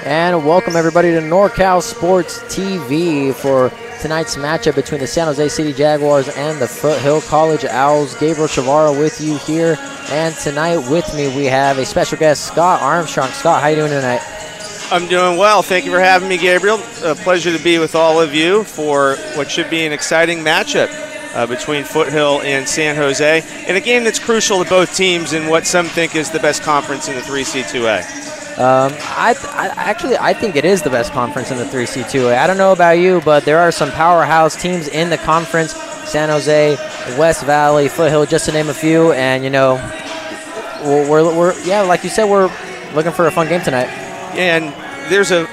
And welcome everybody to NorCal Sports TV for tonight's matchup between the San Jose City Jaguars and the Foothill College Owls. Gabriel Chavara with you here, and tonight with me we have a special guest, Scott Armstrong. Scott, how you doing tonight? I'm doing well. Thank you for having me, Gabriel. A pleasure to be with all of you for what should be an exciting matchup between Foothill and San Jose, and a game that's crucial to both teams in what some think is the best conference in the 3C2A. I think it is the best conference in the 3C2A. I don't know about you, but there are some powerhouse teams in the conference: San Jose, West Valley, Foothill, just to name a few. And we're like you said, we're looking for a fun game tonight. And there's a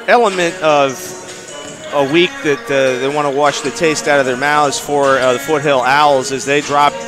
element of a week that they want to wash the taste out of their mouths for the Foothill Owls as they dropped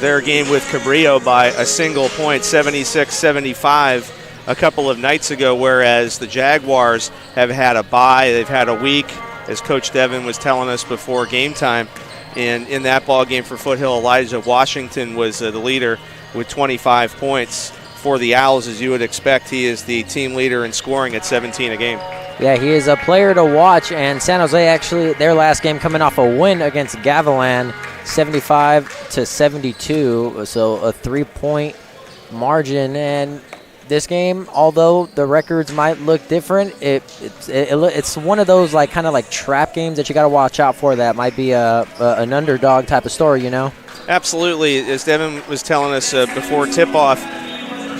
their game with Cabrillo by a single point, 76-75, a couple of nights ago, whereas the Jaguars have had a bye. They've had a week, as Coach Devin was telling us before game time. And in that ball game for Foothill, Elijah Washington was the leader with 25 points. For the Owls, as you would expect, he is the team leader in scoring at 17 a game. Yeah, he is a player to watch, and San Jose actually, their last game coming off a win against Gavilan, 75-72, so a 3-point margin. And this game, although the records might look different, it's one of those kind of trap games that you got to watch out for. That might be an underdog type of story, Absolutely. As Devin was telling us before tip-off,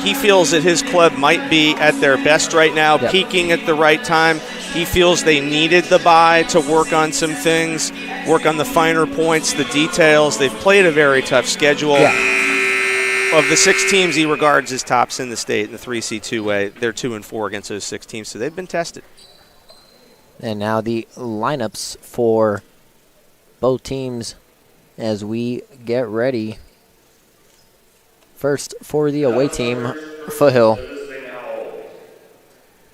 he feels that his club might be at their best right now, peaking at the right time. He feels they needed the bye to work on some things, work on the finer points, the details. They've played a very tough schedule. Yeah. Of the 6 teams he regards as tops in the state in the 3C2A, they're 2-4 against those 6 teams, so they've been tested. And now the lineups for both teams as we get ready. First, for the away team, Foothill.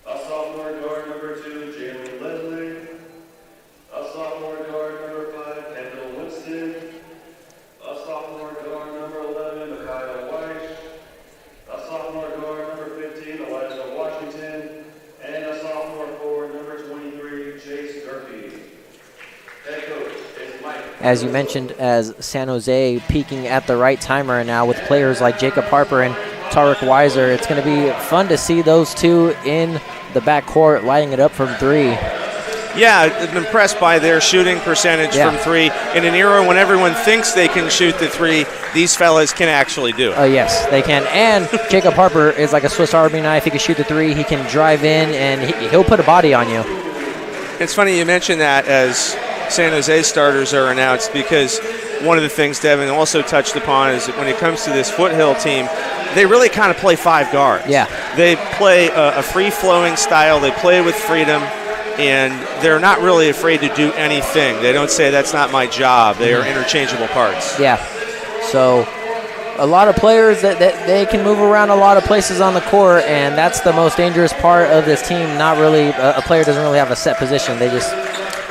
A sophomore guard number 2, Jalen Leslie. A sophomore guard number 5, Kendall Winston. A sophomore guard number 11, Micaiah White. A sophomore guard number 15, Elijah Washington. And a sophomore forward number 23, Chase Durkee. Head coach is Mike. As you mentioned, as San Jose peaking at the right time right now with players like Jacob Harper and Tarek Weiser, it's going to be fun to see those two in the backcourt lighting it up from 3. Yeah, I'm impressed by their shooting percentage from 3. In an era when everyone thinks they can shoot the 3, these fellas can actually do it. Yes, they can. And Jacob Harper is like a Swiss Army knife. He can shoot the 3. He can drive in, and he'll put a body on you. It's funny you mentioned that as San Jose starters are announced, because one of the things Devin also touched upon is that when it comes to this Foothill team, they really kind of play 5 guards. Yeah. They play a free-flowing style. They play with freedom, and they're not really afraid to do anything. They don't say, that's not my job. They are interchangeable parts. Yeah. So a lot of players that they can move around a lot of places on the court, and that's the most dangerous part of this team. Not really, a player doesn't really have a set position. They just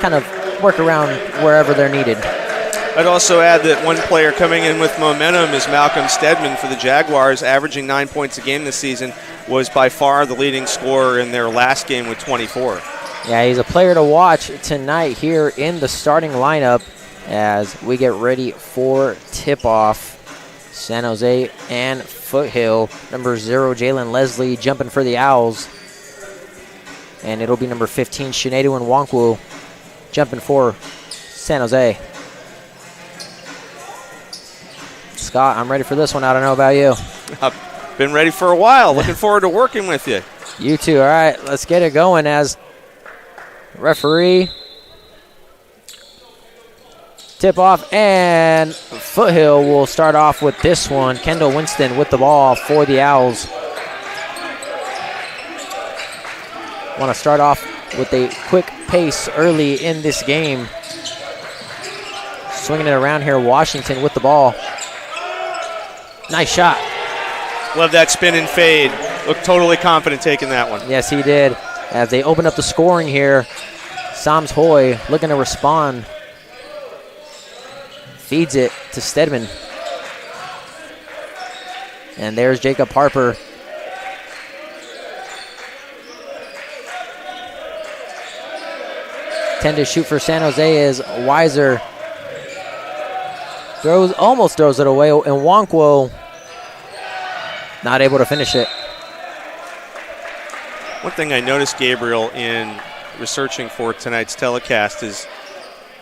kind of work around wherever they're needed. I'd also add that one player coming in with momentum is Malcolm Stedman for the Jaguars, averaging 9 points a game this season, was by far the leading scorer in their last game with 24. Yeah, he's a player to watch tonight here in the starting lineup as we get ready for tip-off. San Jose and Foothill. Number 0, Jalen Leslie, jumping for the Owls. And it'll be number 15, Shinedu Nwankwo, jumping for San Jose. Scott, I'm ready for this one. I don't know about you. I've been ready for a while. Looking forward to working with you. You too. All right, let's get it going as referee. Tip off, and Foothill will start off with this one. Kendall Winston with the ball for the Owls. Want to start off with a quick pace early in this game. Swinging it around here, Washington with the ball. Nice shot. Love that spin and fade. Looked totally confident taking that one. Yes, he did. As they open up the scoring here, Sams Hoy looking to respond. Feeds it to Stedman. And there's Jacob Harper. Tend to shoot for San Jose is Weiser. Almost throws it away, and Nwankwo not able to finish it. One thing I noticed, Gabriel, in researching for tonight's telecast is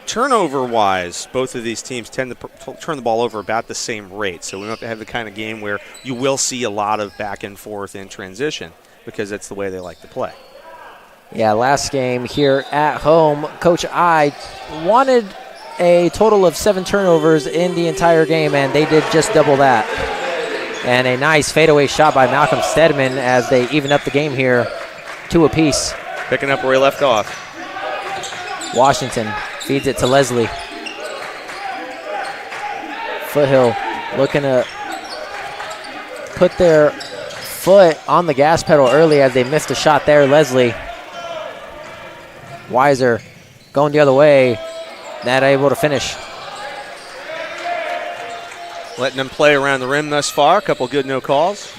turnover-wise, both of these teams tend to turn the ball over about the same rate. So we don't have to have the kind of game where you will see a lot of back and forth in transition. because that's the way they like to play. Yeah, last game here at home, Coach I wanted a total of 7 turnovers in the entire game, and they did just double that. And a nice fadeaway shot by Malcolm Stedman as they even up the game here, 2 apiece. Picking up where he left off. Washington feeds it to Leslie. Foothill looking to put their foot on the gas pedal early as they missed a shot there. Leslie. Weiser going the other way, not able to finish. Letting them play around the rim thus far. A couple good no calls.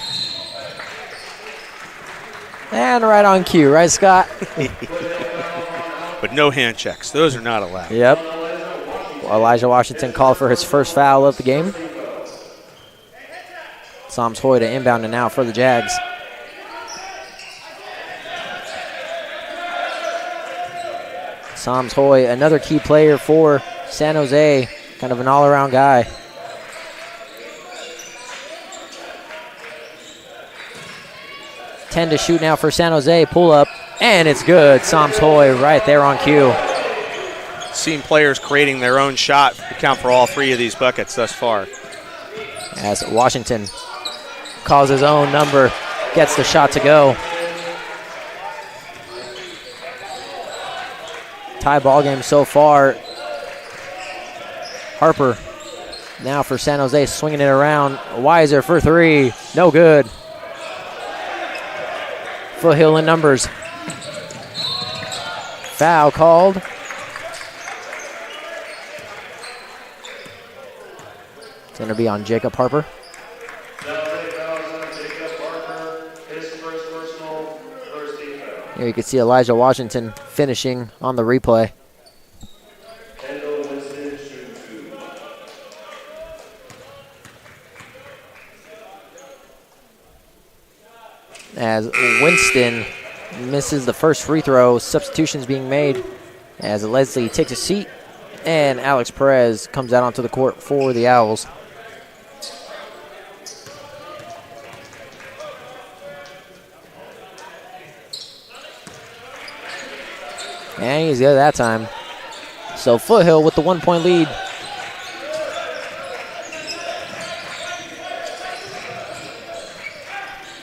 And right on cue, right, Scott? But no hand checks. Those are not allowed. Yep. Elijah Washington called for his first foul of the game. Psalms Hoy to inbound and now for the Jags. Psalms Hoy, another key player for San Jose, kind of an all-around guy. To shoot now for San Jose, pull up, and it's good. Psalms Hoy right there on cue. Seen players creating their own shot account for all 3 of these buckets thus far. As Washington calls his own number, gets the shot to go. Tie ball game so far. Harper now for San Jose, swinging it around. Weiser for 3, no good. Foothill in numbers. Foul called. It's going to be on Jacob Harper. Here you can see Elijah Washington finishing on the replay. As Winston misses the first free throw, substitutions being made as Leslie takes a seat and Alex Perez comes out onto the court for the Owls. And he's good that time. So Foothill with the 1-point lead.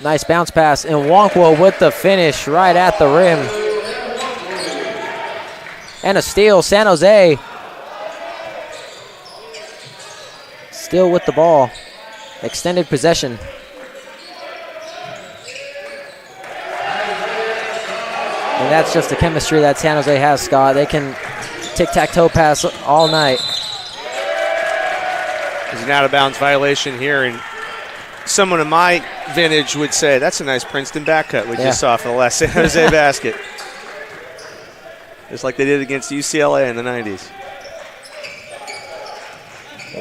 Nice bounce pass, and Nwankwo with the finish right at the rim. And a steal, San Jose. Still with the ball. Extended possession. And that's just the chemistry that San Jose has, Scott. They can tic-tac-toe pass all night. There's an out-of-bounds violation here, and someone in my vintage would say, that's a nice Princeton back cut we just saw for the last San Jose basket. Just like they did against UCLA in the 90s.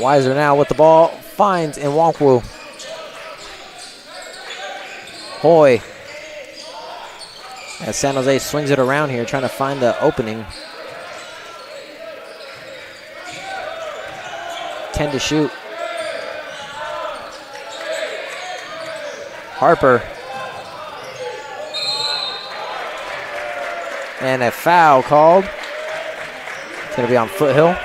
Weiser now with the ball, finds Nwankwo. Hoy. As San Jose swings it around here, trying to find the opening. 10 to shoot. Harper. And a foul called. It's going to be on Foothill.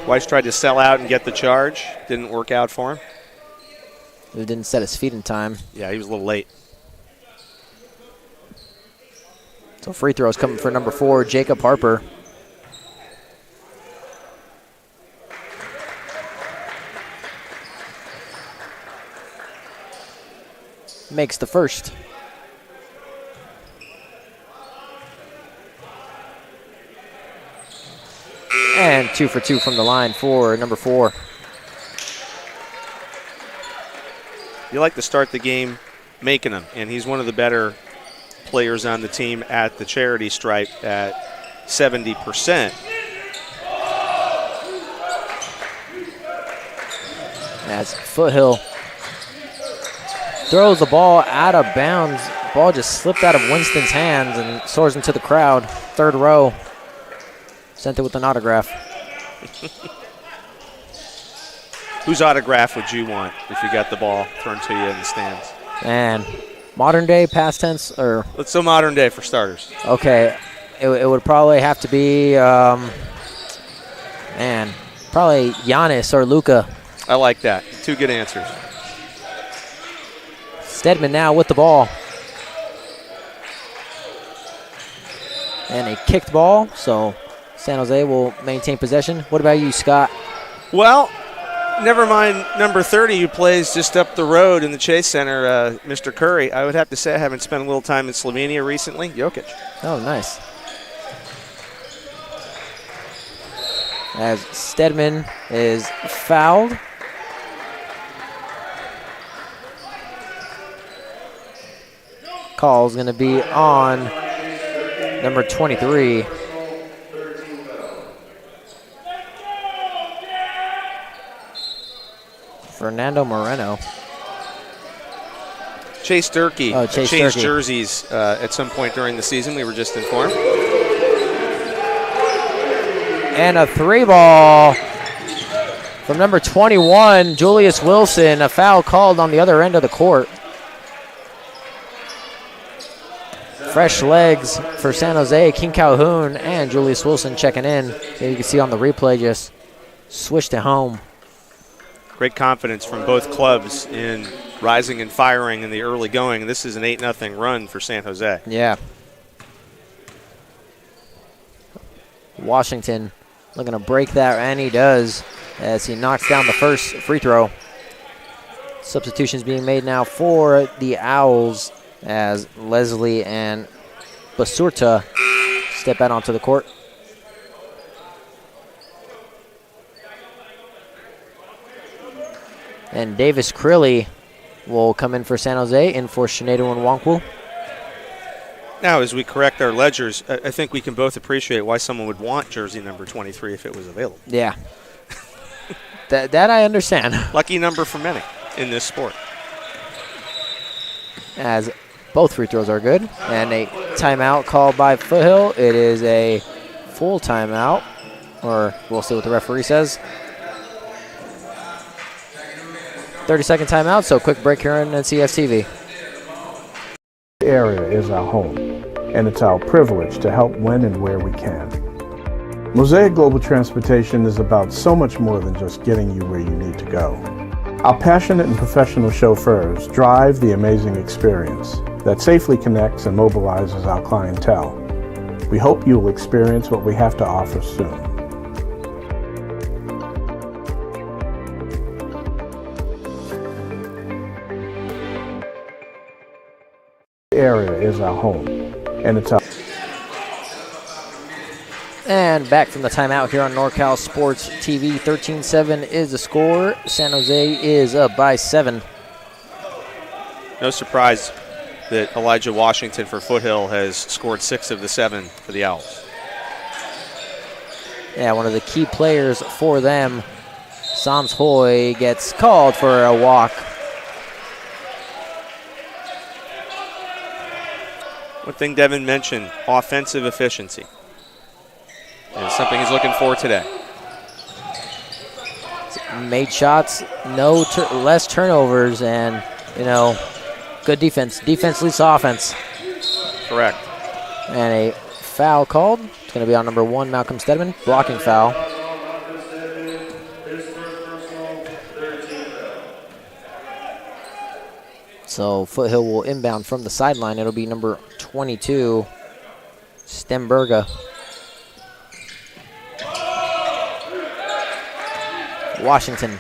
Weiss tried to sell out and get the charge. Didn't work out for him. He didn't set his feet in time. Yeah, he was a little late. So free throws coming for number 4, Jacob Harper. Makes the first. And 2 for 2 from the line for number 4. You like to start the game making them, and he's one of the better players on the team at the charity stripe at 70%. As Foothill throws the ball out of bounds. Ball just slipped out of Winston's hands and soars into the crowd. Third row. Sent it with an autograph. Whose autograph would you want if you got the ball thrown to you in the stands? And modern day, past tense, or? Let's go modern day for starters. Okay. It would probably have to be, probably Giannis or Luka. I like that. 2 good answers. Stedman now with the ball. And a kicked ball, so San Jose will maintain possession. What about you, Scott? Well, never mind number 30 who plays just up the road in the Chase Center, Mr. Curry. I would have to say I haven't spent a little time in Slovenia recently. Jokic. Oh, nice. As Stedman is fouled. Call is going to be on number 23. Fernando Moreno. Chase Durkee Chase changed Durkee. jerseys at some point during the season. We were just informed. And a 3-ball from number 21, Julius Wilson. A foul called on the other end of the court. Fresh legs for San Jose. King Calhoun and Julius Wilson checking in. Here you can see on the replay, just swished it home. Great confidence from both clubs in rising and firing in the early going. This is an 8-0 run for San Jose. Yeah. Washington looking to break that, and he does as he knocks down the first free throw. Substitutions being made now for the Owls as Leslie and Basurta step out onto the court. And Davis Crilly will come in for San Jose, in for Sinead and Nwankwo. Now, as we correct our ledgers, I think we can both appreciate why someone would want jersey number 23 if it was available. Yeah. that I understand. Lucky number for many in this sport. As both free throws are good. And a timeout called by Foothill. It is a full timeout, or we'll see what the referee says. 30-second timeout, so quick break here on NCS TV. The area is our home, and it's our privilege to help when and where we can. Mosaic Global Transportation is about so much more than just getting you where you need to go. Our passionate and professional chauffeurs drive the amazing experience that safely connects and mobilizes our clientele. We hope you will experience what we have to offer soon. The area is our home, and it's our... And back from the timeout here on NorCal Sports TV. 13-7 is the score. San Jose is up by 7. No surprise that Elijah Washington for Foothill has scored 6 of the 7 for the Owls. Yeah, one of the key players for them. Sams Hoy gets called for a walk. One thing Devin mentioned, offensive efficiency. And it's something he's looking for today. Made shots, less turnovers, and, good defense. Defense leads to offense. Correct. And a foul called. It's going to be on number 1, Malcolm Stedman. Blocking foul. So Foothill will inbound from the sideline. It'll be number 22, Stemberga. Washington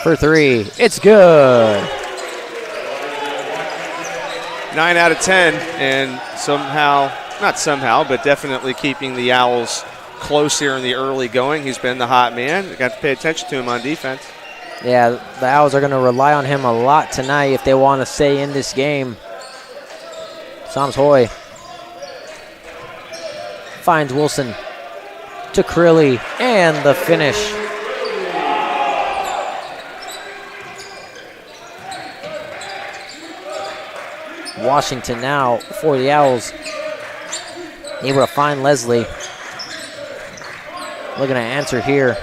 for 3. It's good. 9 out of 10, and not somehow, but definitely keeping the Owls close here in the early going. He's been the hot man. Got to pay attention to him on defense. Yeah, the Owls are going to rely on him a lot tonight if they want to stay in this game. Sams Hoy finds Wilson to Crilly, and the finish. Washington now for the Owls. Able to find Leslie. Looking to answer here.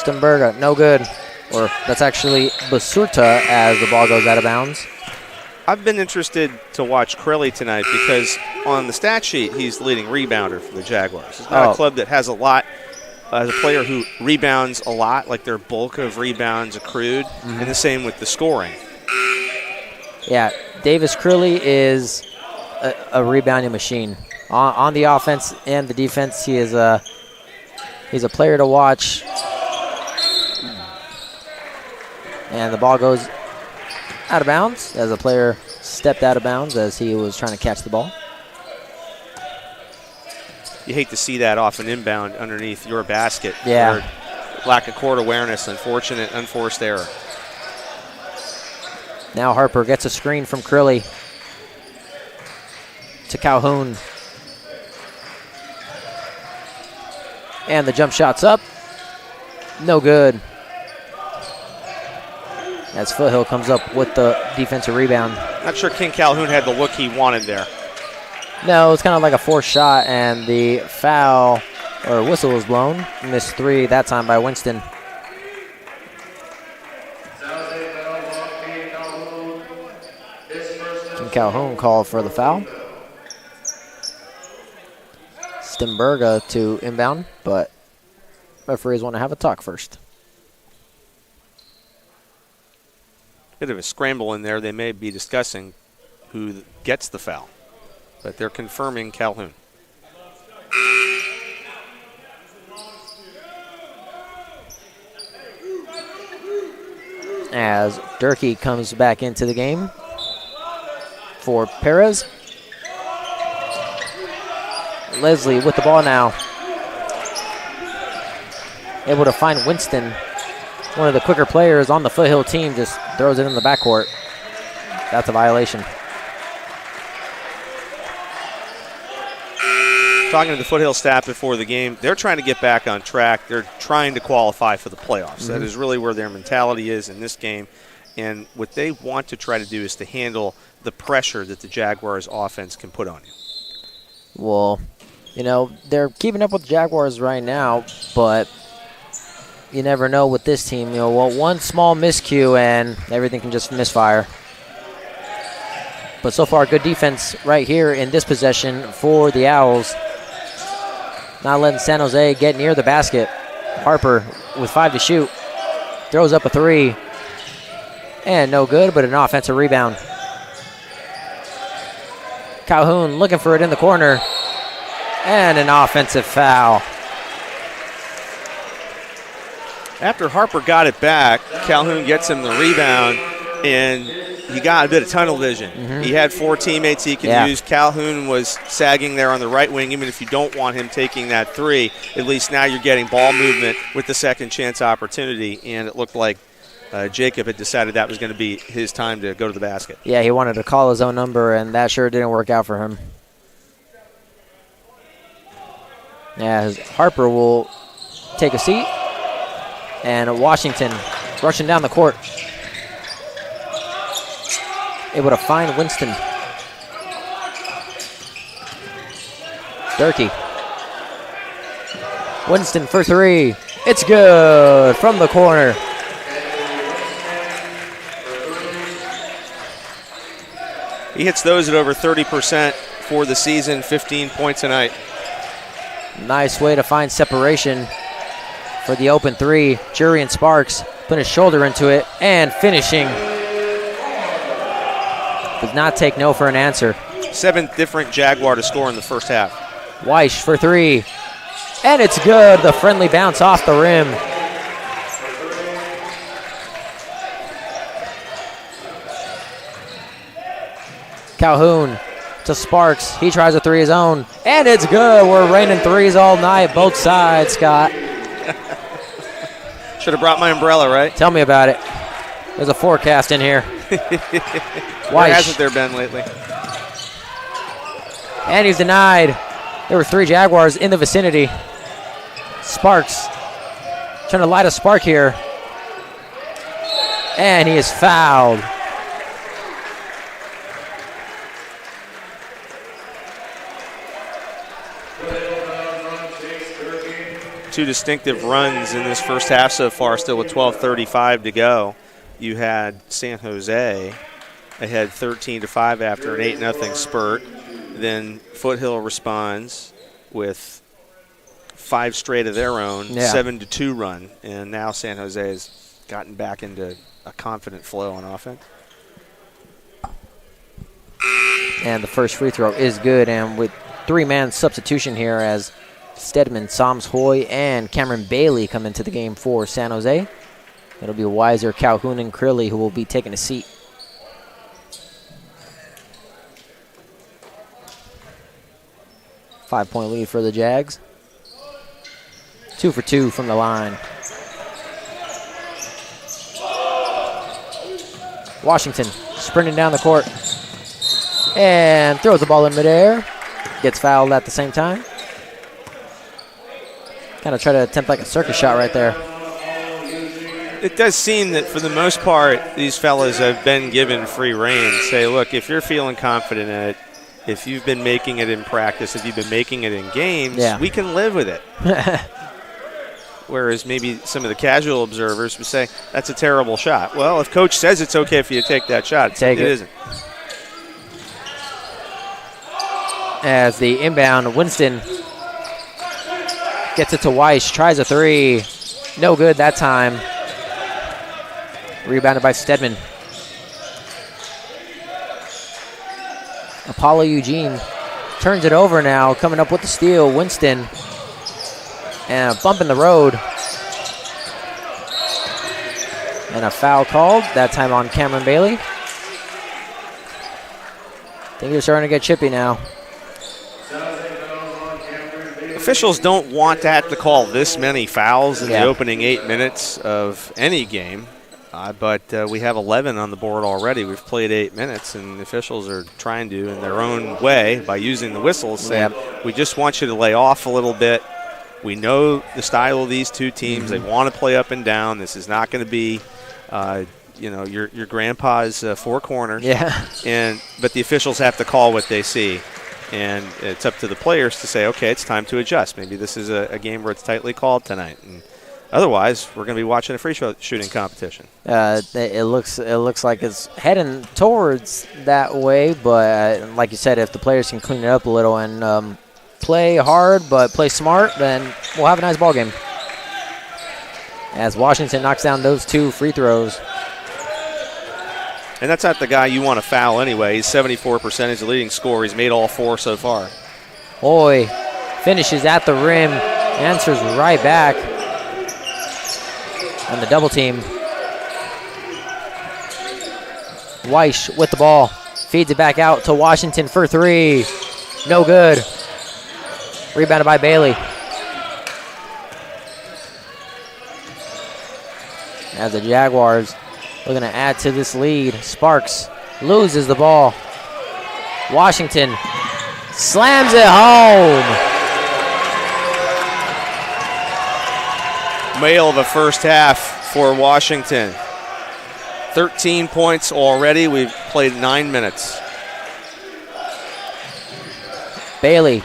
Stemberga, no good. Or that's actually Basurta as the ball goes out of bounds. I've been interested to watch Crilly tonight because on the stat sheet, he's the leading rebounder for the Jaguars. It's not a club that has a lot, as a player who rebounds a lot, like their bulk of rebounds accrued, and the same with the scoring. Yeah, Davis Crilly is a rebounding machine. On the offense and the defense, he's a player to watch. And the ball goes out of bounds as the player stepped out of bounds as he was trying to catch the ball. You hate to see that off an inbound underneath your basket. Yeah. Lack of court awareness, unfortunate, unforced error. Now Harper gets a screen from Crilly to Calhoun. And the jump shot's up. No good. As Foothill comes up with the defensive rebound. Not sure King Calhoun had the look he wanted there. No, it's kind of like a forced shot, and the foul or whistle was blown. Missed three that time by Winston. King Calhoun called for the foul. Stemberga to inbound, but referees want to have a talk first. Bit of a scramble in there. They may be discussing who gets the foul, but they're confirming Calhoun. As Durkee comes back into the game for Perez. Leslie with the ball now. Able to find Winston. One of the quicker players on the Foothill team just throws it in the backcourt. That's a violation. Talking to the Foothill staff before the game, they're trying to get back on track. They're trying to qualify for the playoffs. That is really where their mentality is in this game. And what they want to try to do is to handle the pressure that the Jaguars offense can put on you. Well, you know, they're keeping up with the Jaguars right now, but you never know with this team. You know, well, one small miscue and everything can just misfire. But so far, good defense right here in this possession for the Owls. Not letting San Jose get near the basket. Harper with 5 to shoot. Throws up a 3. And no good, but an offensive rebound. Calhoun looking for it in the corner. And an offensive foul. After Harper got it back, Calhoun gets him the rebound, and he got a bit of tunnel vision. He had 4 teammates he could use. Calhoun was sagging there on the right wing. Even if you don't want him taking that 3, at least now you're getting ball movement with the second chance opportunity, and it looked like Jacob had decided that was going to be his time to go to the basket. Yeah, he wanted to call his own number, and that sure didn't work out for him. As Harper will take a seat, and Washington rushing down the court. Able to find Winston. Durkee. Winston for 3. It's good from the corner. He hits those at over 30% for the season, 15 points a night. Nice way to find separation for the open 3. Jurian Sparks putting his shoulder into it and finishing. Does not take no for an answer. 7 different Jaguar to score in the first half. Weish for 3. And it's good. The friendly bounce off the rim. Calhoun to Sparks. He tries a 3 his own. And it's good. We're raining 3s all night, both sides, Scott. Should have brought my umbrella, right? Tell me about it. There's a forecast in here. Why hasn't there been lately? And he's denied. There were 3 Jaguars in the vicinity. Sparks trying to light a spark here. And he is fouled. two distinctive runs in this first half so far, still with 12:35 to go. You had San Jose ahead 13-5 after an 8-0 spurt. Then Foothill responds with 5 straight of their own, 7-2 run. And now San Jose has gotten back into a confident flow on offense. And the first free throw is good. And with 3-man substitution here as Stedman, Soms Hoy, and Cameron Bailey come into the game for San Jose. It'll be Weiser, Calhoun, and Crilly who will be taking a seat. Five-point lead for the Jags. 2 for 2 from the line. Washington sprinting down the court and throws the ball in midair. Gets fouled at the same time. Kind of try to attempt like a circus shot right there. It does seem that for the most part, these fellas have been given free rein. Say, look, if you're feeling confident in it, if you've been making it in practice, if you've been making it in games, we can live with it. Whereas maybe some of the casual observers would say, that's a terrible shot. Well, if coach says it's okay for you to take that shot, it isn't. As the inbound, Winston gets it to Weiss, tries a 3. No good that time. Rebounded by Stedman. Apollo Eugene turns it over now, coming up with the steal. Winston, and a bump in the road. And a foul called, that time on Cameron Bailey. I think they're starting to get chippy now. Officials don't want to have to call this many fouls in the opening 8 minutes of any game. But we have 11 on the board already. We've played 8 minutes, and the officials are trying to, in their own way, by using the whistles, saying, we just want you to lay off a little bit. We know the style of these two teams. They want to play up and down. This is not going to be, your grandpa's four corners. But the officials have to call what they see. And it's up to the players to say, okay, it's time to adjust. Maybe this is a game where it's tightly called tonight. And otherwise, we're going to be watching a free shooting competition. It looks like it's heading towards that way, but like you said, if the players can clean it up a little and play hard but play smart, then we'll have a nice ball game. As Washington knocks down those 2 free throws. And that's not the guy you want to foul anyway. He's 74%. He's the leading scorer. He's made all 4 so far. Hoy finishes at the rim, answers right back. And the double team. Weiss with the ball. Feeds it back out to Washington for 3. No good. Rebounded by Bailey. As the Jaguars looking to add to this lead. Sparks loses the ball. Washington slams it home. Male of the first half for Washington. 13 points already. We've played 9 minutes. Bailey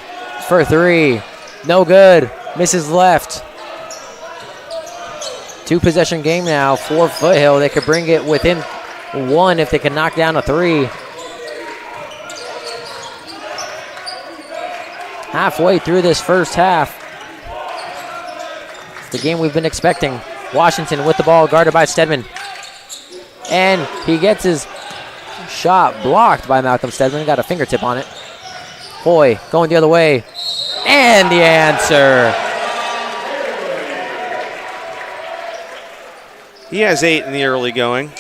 for 3. No good. Misses left. 2-possession game now for Foothill. They could bring it within 1 if they can knock down a 3. Halfway through this first half. It's the game we've been expecting. Washington with the ball, guarded by Stedman. And he gets his shot blocked by Malcolm Stedman. Got a fingertip on it. Hoy going the other way. And the answer. He has 8 in the early going.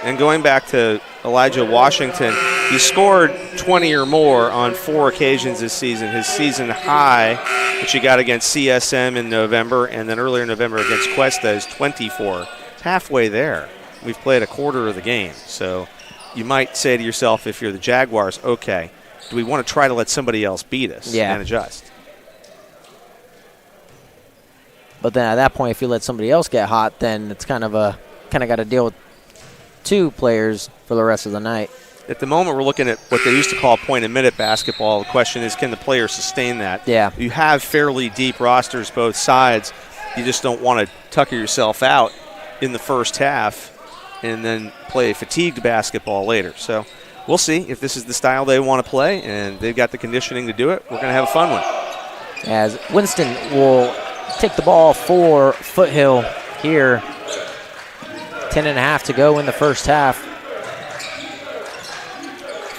And going back to Elijah Washington, he scored 20 or more on 4 occasions this season. His season high, which he got against CSM in November, and then earlier in November against Cuesta, is 24. Halfway there. We've played a quarter of the game. So you might say to yourself, if you're the Jaguars, okay, do we want to try to let somebody else beat us and adjust? But then at that point, if you let somebody else get hot, then it's kind of got to deal with 2 players for the rest of the night. At the moment, we're looking at what they used to call point-a-minute basketball. The question is, can the players sustain that? Yeah. You have fairly deep rosters both sides. you just don't want to tucker yourself out in the first half and then play fatigued basketball later. So we'll see if this is the style they want to play, and they've got the conditioning to do it. We're going to have a fun one. As Winston will take the ball for Foothill here. 10.5 to go in the first half.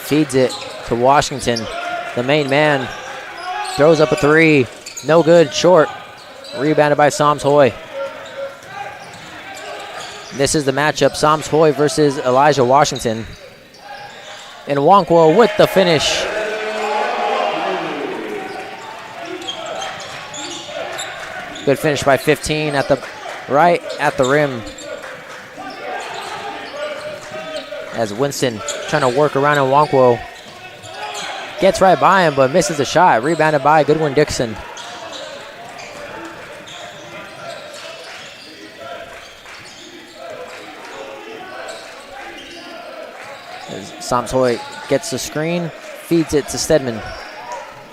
Feeds it to Washington. The main man throws up a three. No good, short. Rebounded by Psalms Hoy. This is the matchup, Psalms Hoy versus Elijah Washington. And Nwankwo with the finish. Good finish by 15 right at the rim. As Winston trying to work around Nwankwo. Gets right by him, but misses the shot. Rebounded by Goodwin Dixon. As Psalms Hoy gets the screen, feeds it to Stedman.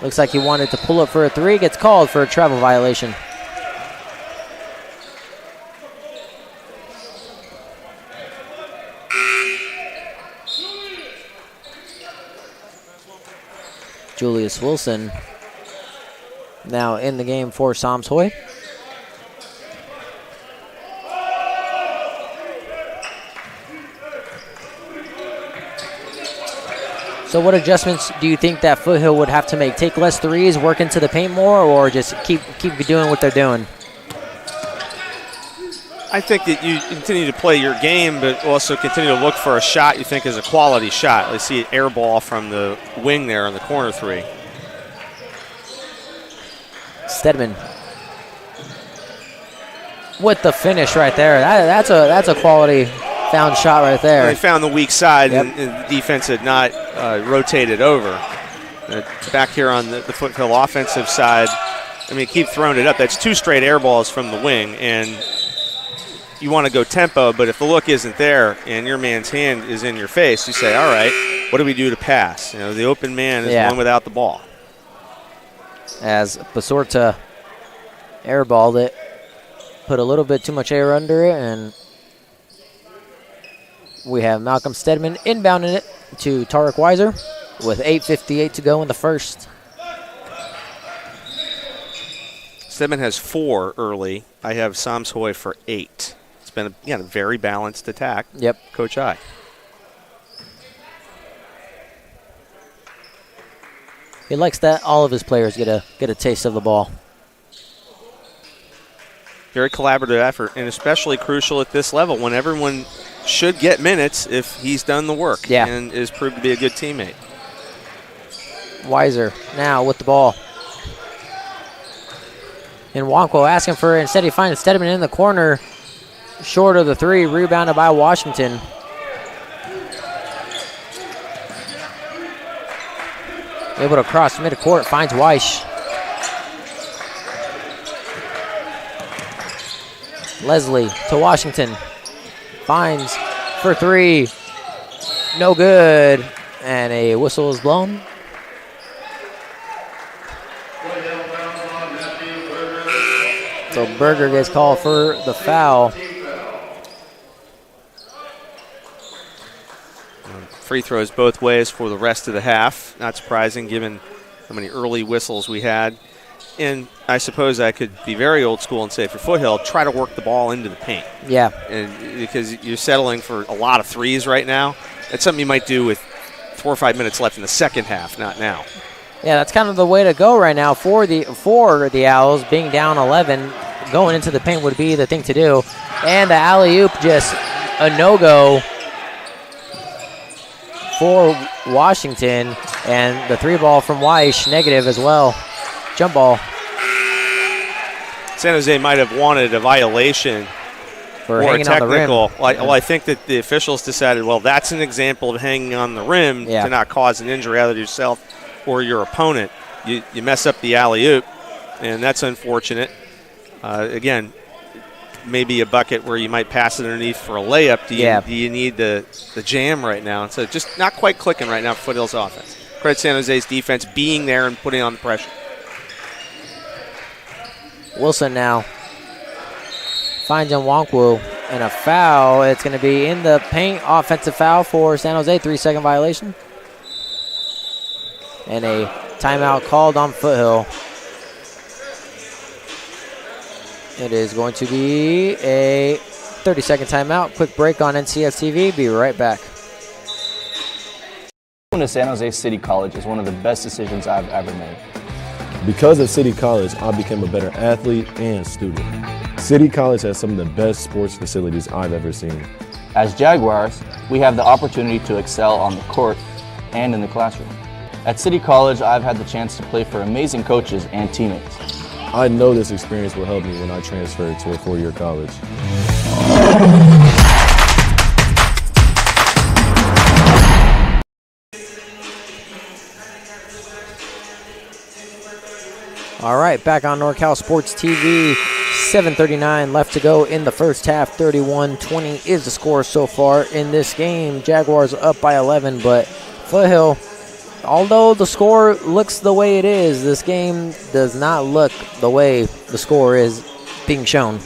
Looks like he wanted to pull up for a three, gets called for a travel violation. Julius Wilson now in the game for Psalms Hoy. So what adjustments do you think that Foothill would have to make? Take less threes, work into the paint more, or just keep doing what they're doing? I think that you continue to play your game, but also continue to look for a shot you think is a quality shot. Let's see an air ball from the wing there on the corner three. Stedman with the finish right there. That's a quality found shot right there. They found the weak side, Yep. and the defense had not rotated over. Back here on the Foothill offensive side, I mean, keep throwing it up. That's two straight air balls from the wing, and you want to go tempo, but if the look isn't there and your man's hand is in your face, you say, all right, what do we do to pass? You know, the open man is one without the ball. As Basorta airballed it, put a little bit too much air under it, and we have Malcolm Stedman inbounding it to Tarek Weiser with 8:58 to go in the first. Stedman has 4 early. I have Psalms Hoy for 8. It's been a very balanced attack. Yep. Coach I. He likes that all of his players get a taste of the ball. Very collaborative effort, and especially crucial at this level when everyone should get minutes if he's done the work and is proved to be a good teammate. Weiser now with the ball. And Nwankwo asking for it. Instead, he finds Stedman in the corner, short of the three, rebounded by Washington. Able to cross midcourt, finds Weish. Leslie to Washington. Finds for three. No good. And a whistle is blown. So Berger gets called for the foul. Free throws both ways for the rest of the half. Not surprising given how many early whistles we had. And I suppose I could be very old school and say for Foothill, try to work the ball into the paint. Yeah. And because you're settling for a lot of threes right now. That's something you might do with 4 or 5 minutes left in the second half, not now. Yeah, that's kind of the way to go right now for the Owls. Being down 11, going into the paint would be the thing to do. And the alley-oop, just a no-go for Washington. And the three ball from Weish, negative as well. Jump ball. San Jose might have wanted a violation for or hanging a technical. on the rim. Well, I think that the officials decided, well, that's an example of hanging on the rim to not cause an injury either to yourself or your opponent. You mess up the alley-oop, and that's unfortunate. Again, maybe a bucket where you might pass it underneath for a layup. Do you need the jam right now? So just not quite clicking right now for Foothill's offense. Credit San Jose's defense being there and putting on the pressure. Wilson now finds Nwankwo, and a foul. It's going to be in the paint. Offensive foul for San Jose, 3-second violation. And a timeout called on Foothill. It is going to be a 30-second timeout. Quick break on NCS TV. Be right back. Going to San Jose City College is one of the best decisions I've ever made. Because of City College, I became a better athlete and student. City College has some of the best sports facilities I've ever seen. As Jaguars, we have the opportunity to excel on the court and in the classroom. At City College, I've had the chance to play for amazing coaches and teammates. I know this experience will help me when I transfer to a four-year college. All right, back on NorCal Sports TV. 7:39 left to go in the first half. 31-20 is the score so far in this game. Jaguars up by 11, but Foothill, although the score looks the way it is, this game does not look the way the score is being shown.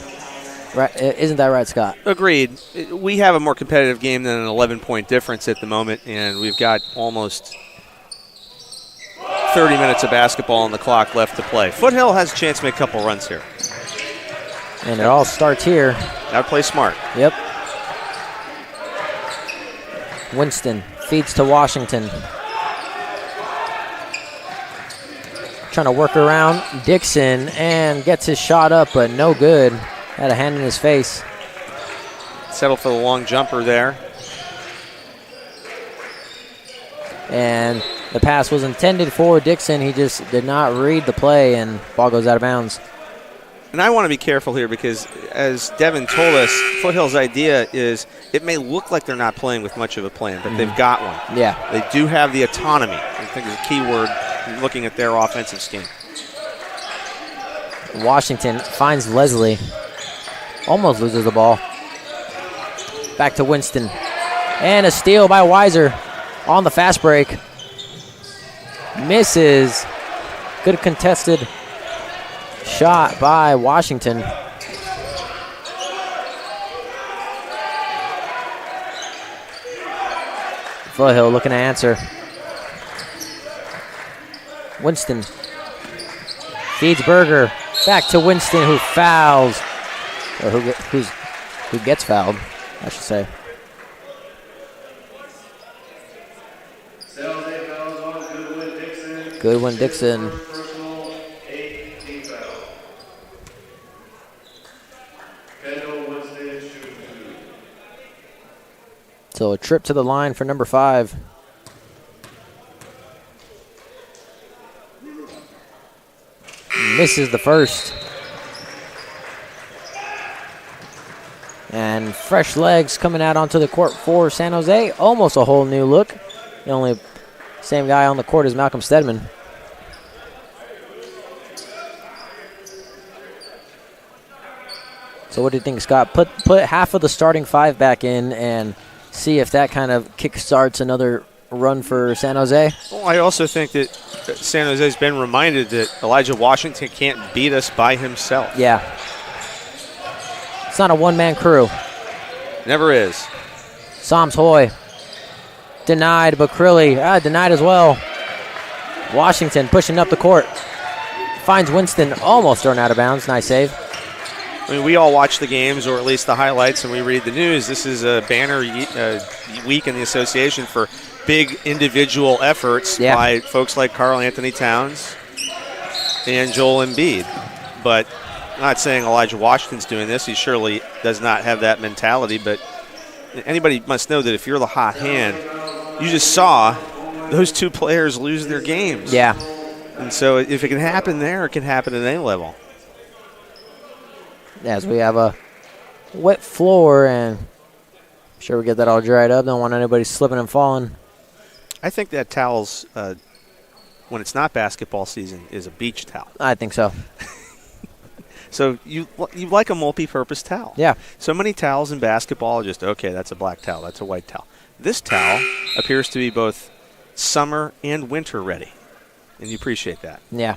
Right? Isn't that right, Scott? Agreed. We have a more competitive game than an 11-point difference at the moment, and we've got almost 30 minutes of basketball on the clock left to play. Foothill has a chance to make a couple runs here. And it all starts here. Got to play smart. Yep. Winston feeds to Washington. Trying to work around Dixon and gets his shot up, but no good. Had a hand in his face. Settle for the long jumper there. And the pass was intended for Dixon. He just did not read the play, and ball goes out of bounds. And I want to be careful here because, as Devin told us, Foothill's idea is it may look like they're not playing with much of a plan, but they've got one. Yeah. They do have the autonomy. I think is a key word looking at their offensive scheme. Washington finds Leslie. Almost loses the ball. Back to Winston. And a steal by Weiser on the fast break. Misses. Good contested shot by Washington. Foothill looking to answer. Winston feeds Berger. Back to Winston, who fouls. Or who gets fouled, I should say. Goodwin Dixon. So a trip to the line for number 5. Misses the first. And fresh legs coming out onto the court for San Jose. Almost a whole new look. The only same guy on the court is Malcolm Stedman. So what do you think, Scott? Put half of the starting 5 back in and see if that kind of kickstarts another run for San Jose? Well, I also think that San Jose's been reminded that Elijah Washington can't beat us by himself. Yeah. It's not a one-man crew. Never is. Psalms Hoy. Denied, but Crilly denied as well. Washington pushing up the court. Finds Winston, almost thrown out of bounds. Nice save. I mean, we all watch the games, or at least the highlights, and we read the news. This is a banner week in the association for big individual efforts by folks like Karl Anthony Towns and Joel Embiid. But I'm not saying Elijah Washington's doing this. He surely does not have that mentality. But anybody must know that if you're the hot hand, you just saw those two players lose their games. Yeah. And so if it can happen there, it can happen at any level. As we have a wet floor, and I'm sure we get that all dried up. Don't want anybody slipping and falling. I think that towel's, when it's not basketball season, is a beach towel. I think so. So you like a multi-purpose towel. Yeah. So many towels in basketball are just, okay, that's a black towel, that's a white towel. This towel appears to be both summer and winter ready, and you appreciate that. Yeah.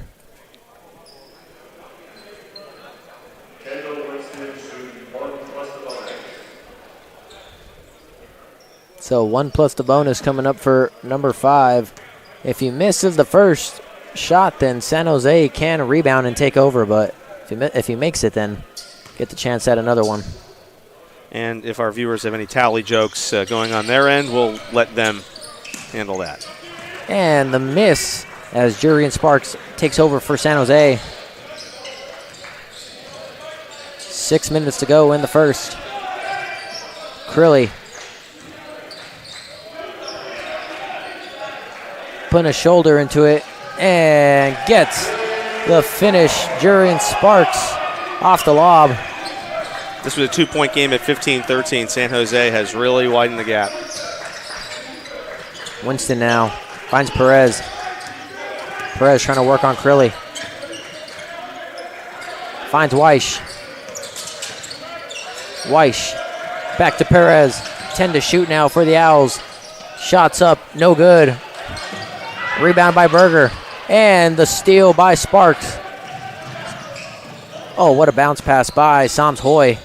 So 1 plus the bonus coming up for number 5. If he misses the first shot, then San Jose can rebound and take over. But if he makes it, then get the chance at another one. And if our viewers have any tally jokes going on their end, we'll let them handle that. And the miss as Jurian Sparks takes over for San Jose. 6 minutes to go in the first. Crilly putting a shoulder into it and gets the finish. Jurian Sparks off the lob. This was a 2-point game at 15-13. San Jose has really widened the gap. Winston now finds Perez. Perez trying to work on Crilly. Finds Weish. Weish back to Perez. 10 to shoot now for the Owls. Shots up, no good. Rebound by Berger. And the steal by Sparks. Oh, what a bounce pass by Sams Hoy.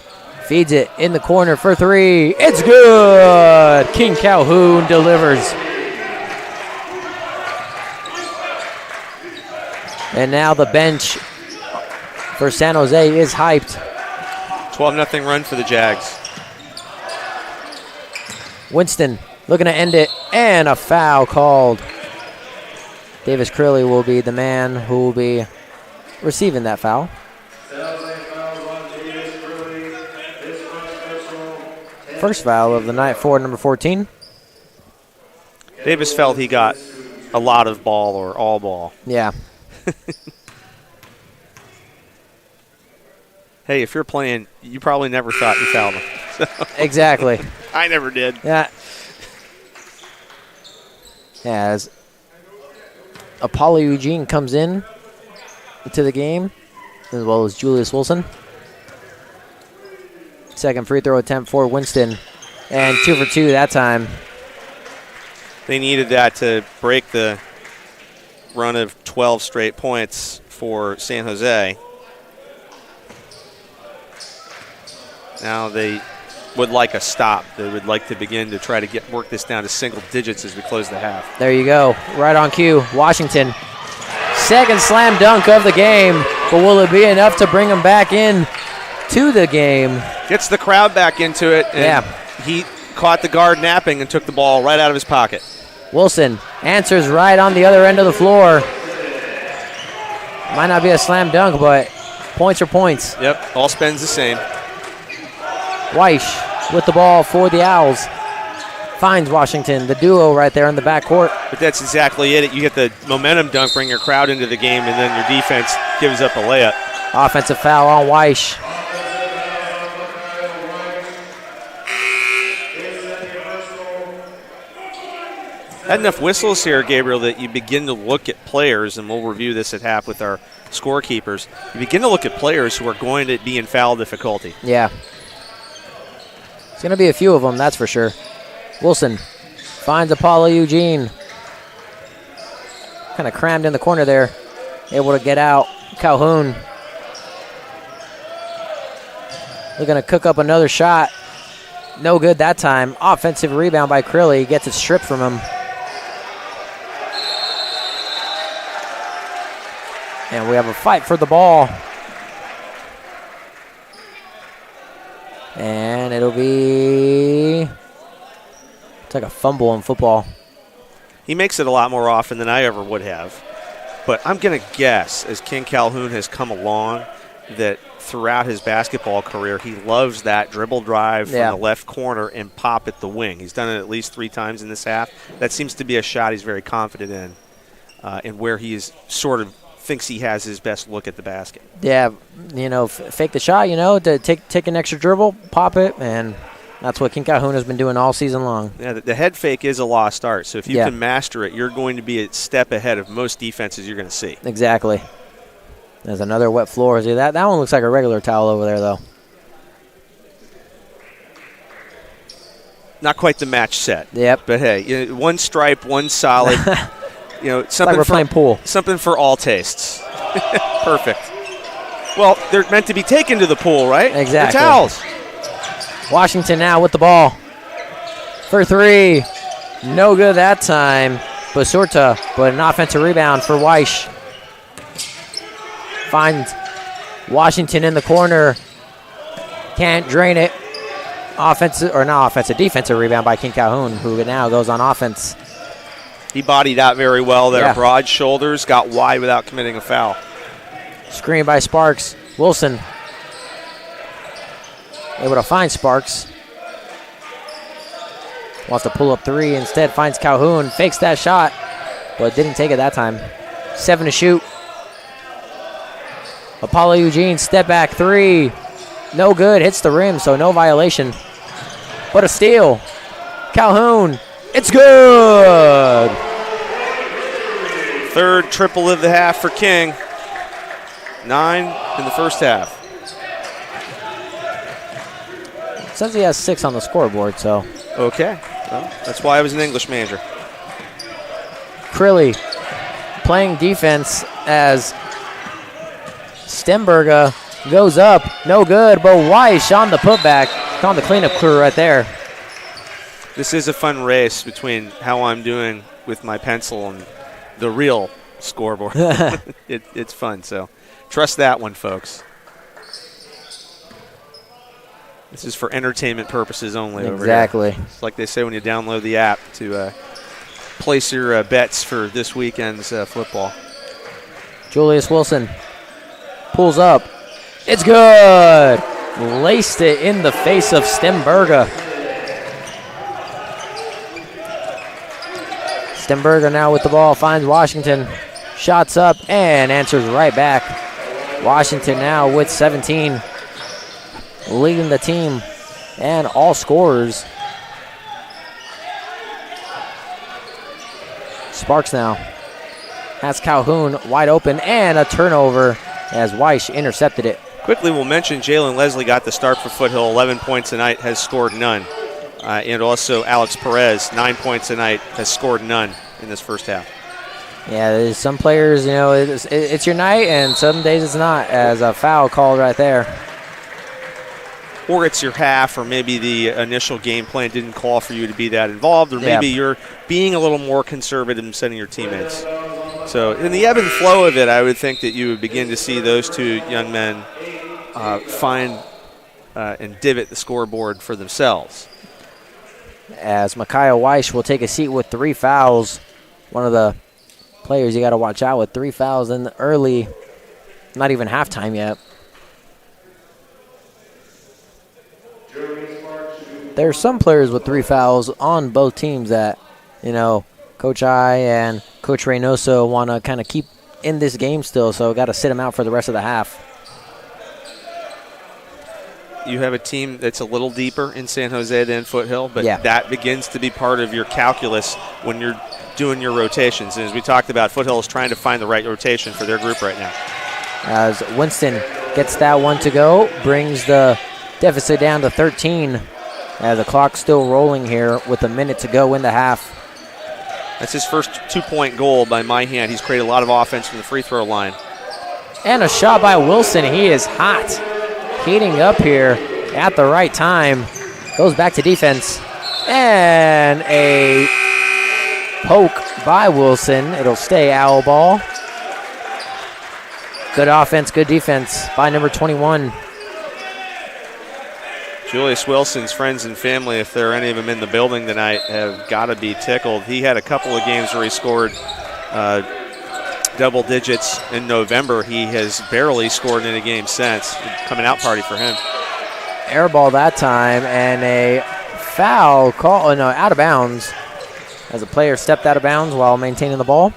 Feeds it in the corner for 3. It's good. King Calhoun delivers. And now the bench for San Jose is hyped. 12-0 run for the Jags. Winston looking to end it, and a foul called. Davis Crilly will be the man who will be receiving that foul. First foul of the night for number 14. Davis felt he got a lot of ball or all ball. Yeah. Hey, if you're playing, you probably never thought you fouled him. So. Exactly. I never did. Yeah. As Apollo Eugene comes in to the game, as well as Julius Wilson. Second free throw attempt for Winston, and 2 for 2 that time. They needed that to break the run of 12 straight points for San Jose. Now they would like a stop. They would like to begin to try to work this down to single digits as we close the half. There you go. Right on cue. Washington. Second slam dunk of the game, but will it be enough to bring him back in to the game? Gets the crowd back into it. And he caught the guard napping and took the ball right out of his pocket. Wilson answers right on the other end of the floor. Might not be a slam dunk, but points are points. Yep, all spends the same. Weish with the ball for the Owls. Finds Washington, the duo right there in the backcourt. But that's exactly it. You get the momentum dunk, bring your crowd into the game, and then your defense gives up a layup. Offensive foul on Weish. Had enough whistles here, Gabriel, that you begin to look at players, and we'll review this at half with our scorekeepers. You begin to look at players who are going to be in foul difficulty. Yeah. It's going to be a few of them, that's for sure. Wilson finds Apollo Eugene. Kind of crammed in the corner there. Able to get out. Calhoun. They're going to cook up another shot. No good that time. Offensive rebound by Crilly. Gets it stripped from him. And we have a fight for the ball. And it'll be... It's like a fumble in football. He makes it a lot more often than I ever would have. But I'm going to guess, as King Calhoun has come along, that throughout his basketball career, he loves that dribble drive from the left corner and pop at the wing. He's done it at least 3 times in this half. That seems to be a shot he's very confident in, and where he is sort of thinks he has his best look at the basket. Yeah, fake the shot, to take an extra dribble, pop it, and that's what King Calhoun has been doing all season long. Yeah, the head fake is a lost art, so if you can master it, you're going to be a step ahead of most defenses you're going to see. Exactly. There's another wet floor. See, that one looks like a regular towel over there, though. Not quite the match set. Yep. But hey, one stripe, one solid. Something like we're playing pool. Something for all tastes. Perfect. Well, they're meant to be taken to the pool, right? Exactly. The towels. Washington now with the ball. for three. No good that time. Basurta, but an offensive rebound for Weish. Finds Washington in the corner. Can't drain it. Defensive rebound by King Calhoun, who now goes on offense. He bodied out very well there. Yeah. Broad shoulders, got wide without committing a foul. Screen by Sparks. Wilson able to find Sparks. Wants to pull up three. Instead finds Calhoun. Fakes that shot, but didn't take it that time. 7 to shoot. Apollo Eugene, step back three. No good. Hits the rim, so no violation. But a steal. Calhoun. It's good. Third triple of the half for King. 9 in the first half. Says he has 6 on the scoreboard, so. Okay. Well, that's why I was an English major. Crilly playing defense as Stemberga goes up. No good, but Weish on the putback. On the cleanup crew right there. This is a fun race between how I'm doing with my pencil and the real scoreboard. It's fun, so trust that one, folks. This is for entertainment purposes only. Exactly. Over here. It's like they say when you download the app to place your bets for this weekend's football. Julius Wilson pulls up. It's good. Laced it in the face of Stemberga. Stemberga now with the ball, finds Washington. Shots up and answers right back. Washington now with 17. Leading the team and all scorers. Sparks now has Calhoun wide open and a turnover as Weish intercepted it. Quickly, we'll mention Jalen Leslie got the start for Foothill, 11 points tonight, has scored none. And also Alex Perez, 9 points tonight, has scored none in this first half. Yeah, there's some players, it's your night, and some days it's not, as a foul called right there. Or it's your half, or maybe the initial game plan didn't call for you to be that involved, or maybe you're being a little more conservative in setting your teammates. So in the ebb and flow of it, I would think that you would begin to see those two young men find and divot the scoreboard for themselves. As Micaiah Weish will take a seat with 3 fouls. One of the players you got to watch out with 3 fouls in the early, not even halftime yet. There are some players with 3 fouls on both teams that, Coach I and Coach Reynoso want to kind of keep in this game still, so got to sit them out for the rest of the half. You have a team that's a little deeper in San Jose than Foothill, but that begins to be part of your calculus when you're doing your rotations. And as we talked about, Foothill is trying to find the right rotation for their group right now. As Winston gets that one to go, brings the deficit down to 13. As the clock's still rolling here with a minute to go in the half. That's his first 2-point goal by my hand. He's created a lot of offense from the free throw line. And a shot by Wilson. He is hot. Heating up here at the right time. Goes back to defense. And a poke by Wilson. It'll stay owl ball. Good offense, good defense by number 21. Julius Wilson's friends and family, if there are any of them in the building tonight, have got to be tickled. He had a couple of games where he scored double digits in November. He has barely scored in a game since. Coming out party for him. Air ball that time, and a foul call, out of bounds, as a player stepped out of bounds while maintaining the ball.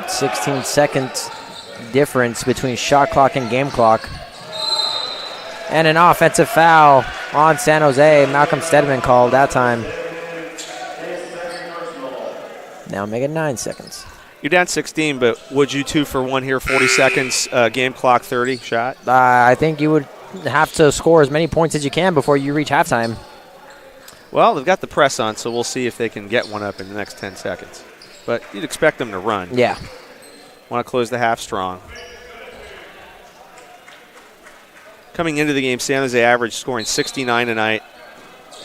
.16 seconds difference between shot clock and game clock. And an offensive foul on San Jose. Malcolm Stedman called that time. Now make it 9 seconds. You're down 16, but would you 2 for 1 here, 40 seconds, game clock 30 shot? I think you would have to score as many points as you can before you reach halftime. Well, they've got the press on, so we'll see if they can get one up in the next 10 seconds. But you'd expect them to run. Yeah. Want to close the half strong. Coming into the game, San Jose averaged scoring 69 a night,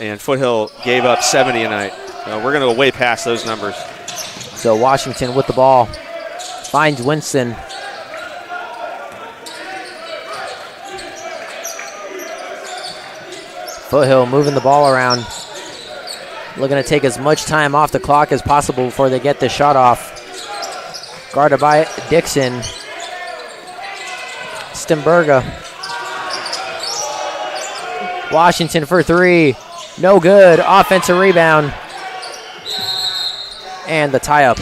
and Foothill gave up 70 a night. We're going to go way past those numbers. So Washington with the ball. Finds Winston. Foothill moving the ball around. Looking to take as much time off the clock as possible before they get this shot off. Guarded by Dixon. Stemberga. Washington for three. No good. Offensive rebound. And the tie-up.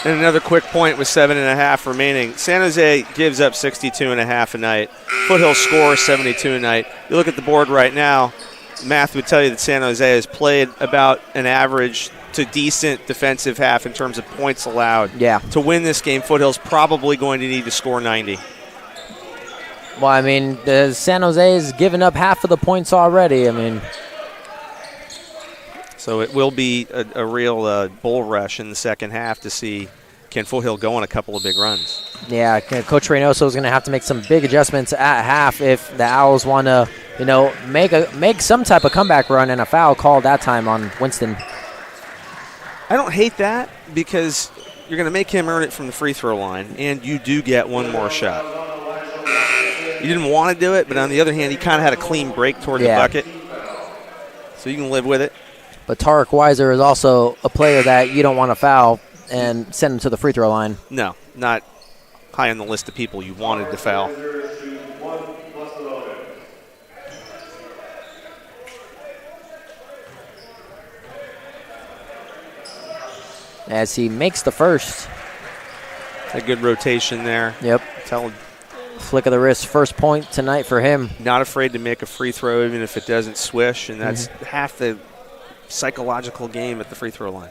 And another quick point with 7.5 remaining. San Jose gives up 62.5 a night. Foothill scores 72 a night. You look at the board right now, math would tell you that San Jose has played about an average to decent defensive half in terms of points allowed. Yeah. To win this game, Foothill's probably going to need to score 90. Well, I mean, the San Jose has given up half of the points already. I mean, so it will be a real bull rush in the second half to see can Foothill go on a couple of big runs. yeah, Coach Reynoso is going to have to make some big adjustments at half if the Owls want to, make some type of comeback run, and a foul called that time on Winston. I don't hate that because you're going to make him earn it from the free throw line, and you do get one more shot. You didn't want to do it, but on the other hand, he kind of had a clean break toward the bucket, so you can live with it. But Tarek Weiser is also a player that you don't want to foul and send him to the free throw line. No, not high on the list of people you wanted to foul. As he makes the first. A good rotation there. Yep. Flick of the wrist, first point tonight for him. Not afraid to make a free throw even if it doesn't swish, and that's half the psychological game at the free throw line.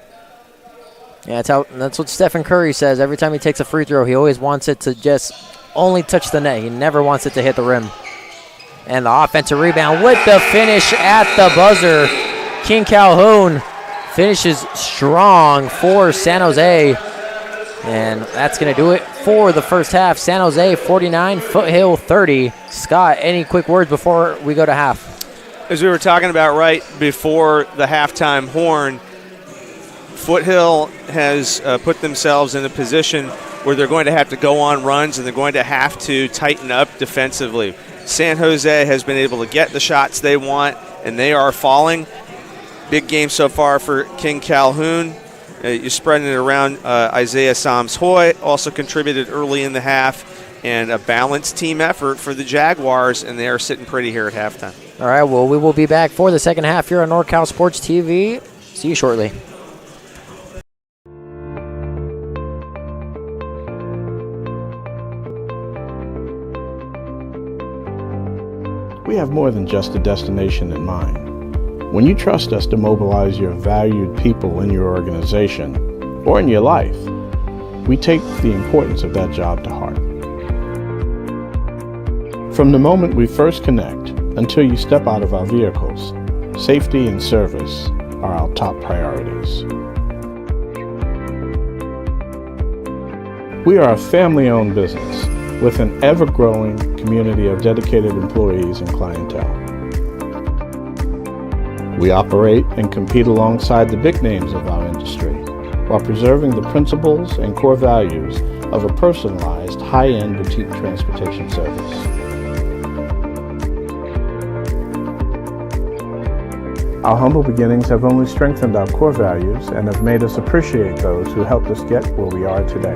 Yeah, that's what Stephen Curry says. Every time he takes a free throw, he always wants it to just only touch the net. He never wants it to hit the rim. And the offensive rebound with the finish at the buzzer. King Calhoun finishes strong for San Jose. And that's going to do it for the first half. San Jose 49, Foothill 30. Scott, any quick words before we go to half? As we were talking about right before the halftime horn, Foothill has put themselves in a position where they're going to have to go on runs and they're going to have to tighten up defensively. San Jose has been able to get the shots they want, and they are falling. Big game so far for King Calhoun. You're spreading it around. Isaiah Sams-Hoy also contributed early in the half, and a balanced team effort for the Jaguars, and they are sitting pretty here at halftime. All right, well, we will be back for the second half here on NorCal Sports TV. See you shortly. We have more than just a destination in mind. When you trust us to mobilize your valued people in your organization or in your life, we take the importance of that job to heart. From the moment we first connect until you step out of our vehicles, safety and service are our top priorities. We are a family-owned business with an ever-growing community of dedicated employees and clientele. We operate and compete alongside the big names of our industry while preserving the principles and core values of a personalized, high-end boutique transportation service. Our humble beginnings have only strengthened our core values and have made us appreciate those who helped us get where we are today.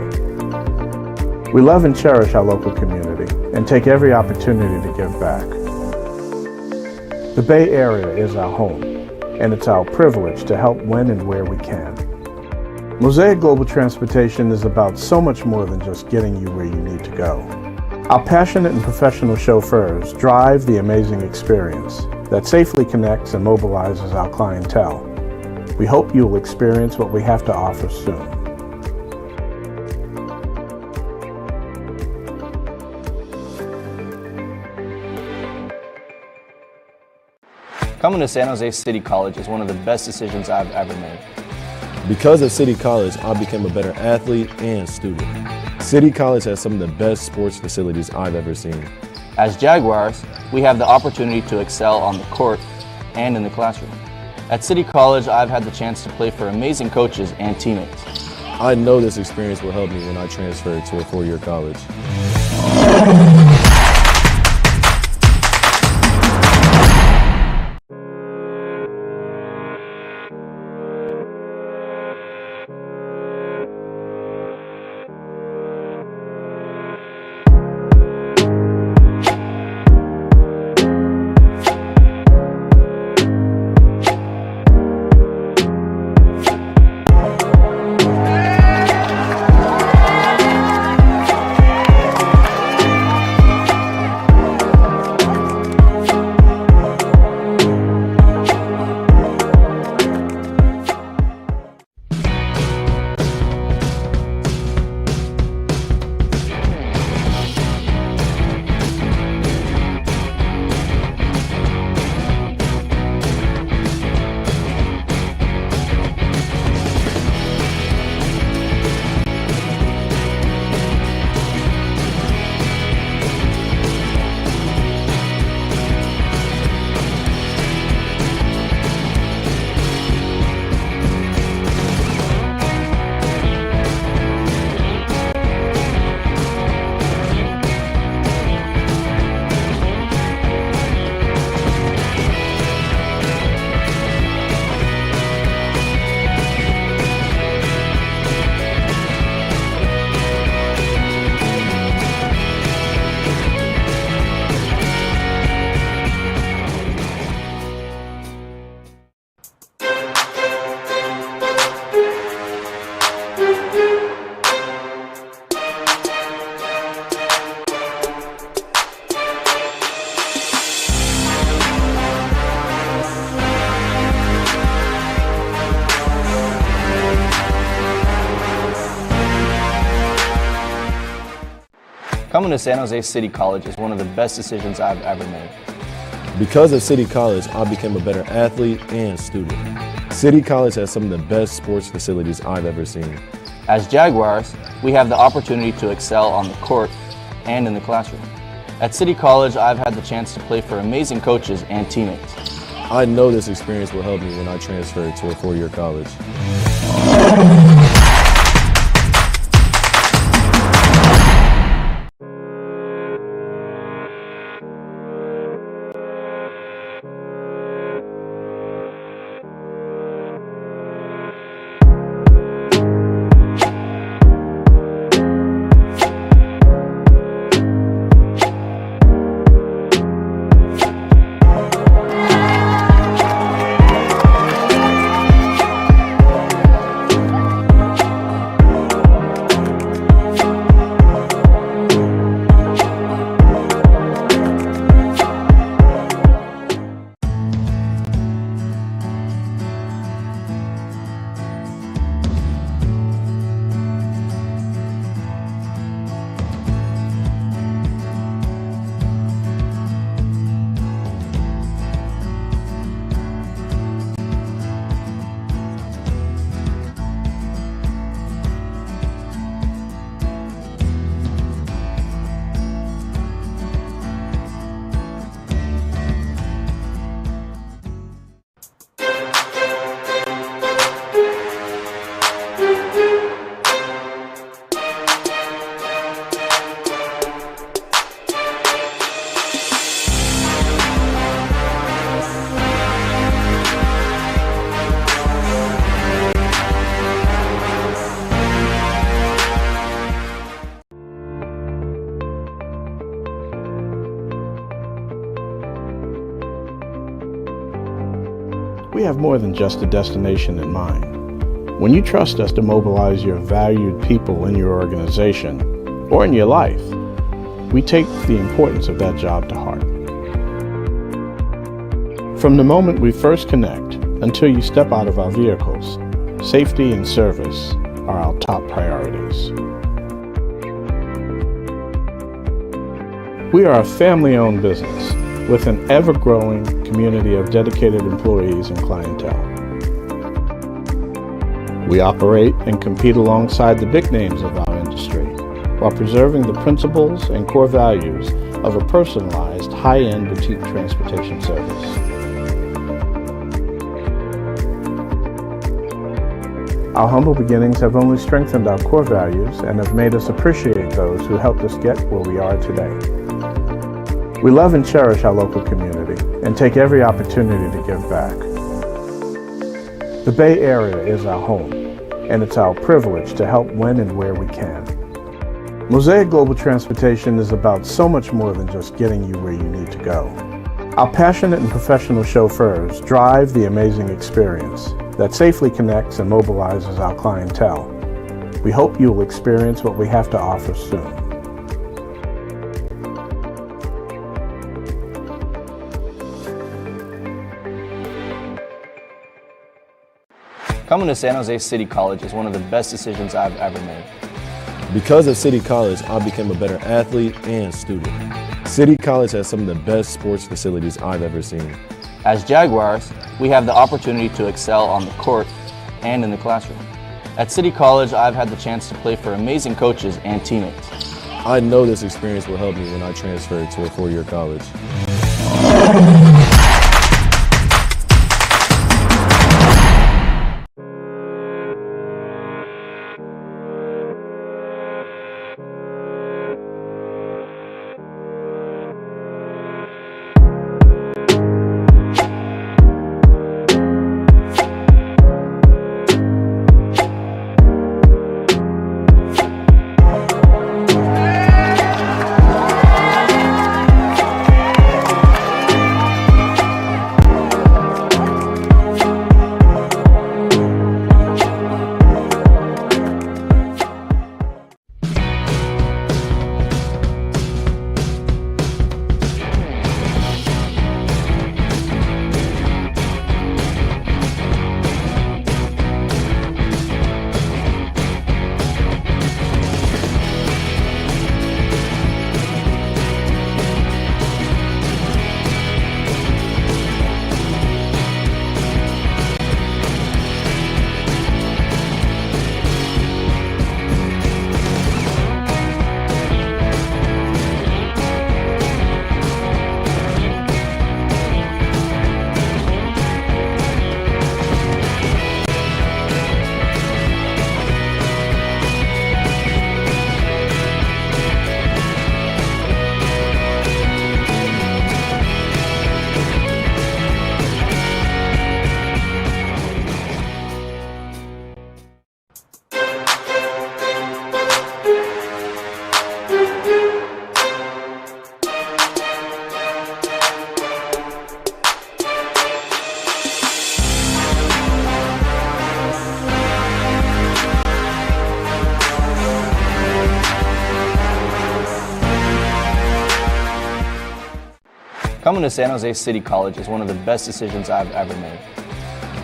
We love and cherish our local community and take every opportunity to give back. The Bay Area is our home, and it's our privilege to help when and where we can. Mosaic Global Transportation is about so much more than just getting you where you need to go. Our passionate and professional chauffeurs drive the amazing experience that safely connects and mobilizes our clientele. We hope you will experience what we have to offer soon. Coming to San Jose City College is one of the best decisions I've ever made. Because of City College, I became a better athlete and student. City College has some of the best sports facilities I've ever seen. As Jaguars, we have the opportunity to excel on the court and in the classroom. At City College, I've had the chance to play for amazing coaches and teammates. I know this experience will help me when I transfer to a four-year college. Coming to San Jose City College is one of the best decisions I've ever made. Because of City College, I became a better athlete and student. City College has some of the best sports facilities I've ever seen. As Jaguars, we have the opportunity to excel on the court and in the classroom. At City College, I've had the chance to play for amazing coaches and teammates. I know this experience will help me when I transfer to a four-year college. We have more than just a destination in mind. When you trust us to mobilize your valued people in your organization or in your life, we take the importance of that job to heart. From the moment we first connect until you step out of our vehicles, safety and service are our top priorities. We are a family-owned business with an ever-growing community of dedicated employees and clientele. We operate and compete alongside the big names of our industry while preserving the principles and core values of a personalized, high-end boutique transportation service. Our humble beginnings have only strengthened our core values and have made us appreciate those who helped us get where we are today. We love and cherish our local community and take every opportunity to give back. The Bay Area is our home, and it's our privilege to help when and where we can. Mosaic Global Transportation is about so much more than just getting you where you need to go. Our passionate and professional chauffeurs drive the amazing experience that safely connects and mobilizes our clientele. We hope you will experience what we have to offer soon. Coming to San Jose City College is one of the best decisions I've ever made. Because of City College, I became a better athlete and student. City College has some of the best sports facilities I've ever seen. As Jaguars, we have the opportunity to excel on the court and in the classroom. At City College, I've had the chance to play for amazing coaches and teammates. I know this experience will help me when I transfer to a four-year college. Coming to San Jose City College is one of the best decisions I've ever made.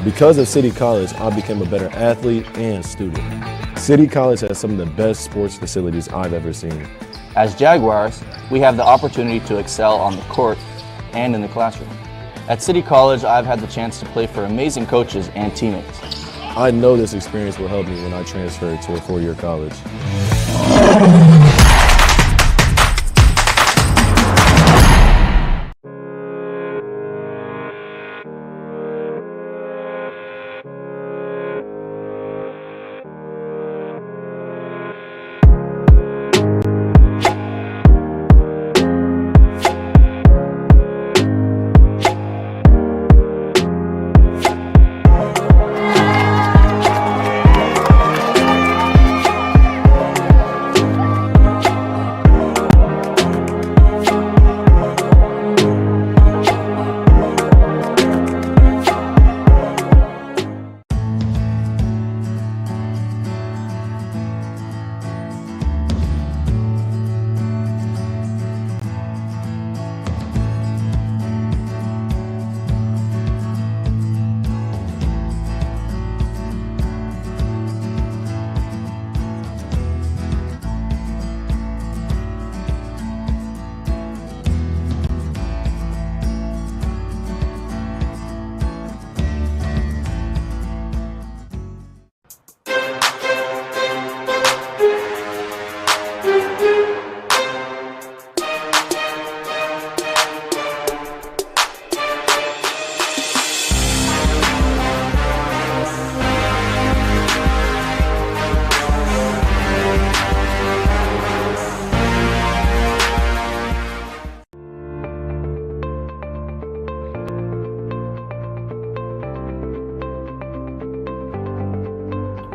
Because of City College, I became a better athlete and student. City College has some of the best sports facilities I've ever seen. As Jaguars, we have the opportunity to excel on the court and in the classroom. At City College, I've had the chance to play for amazing coaches and teammates. I know this experience will help me when I transfer to a four-year college.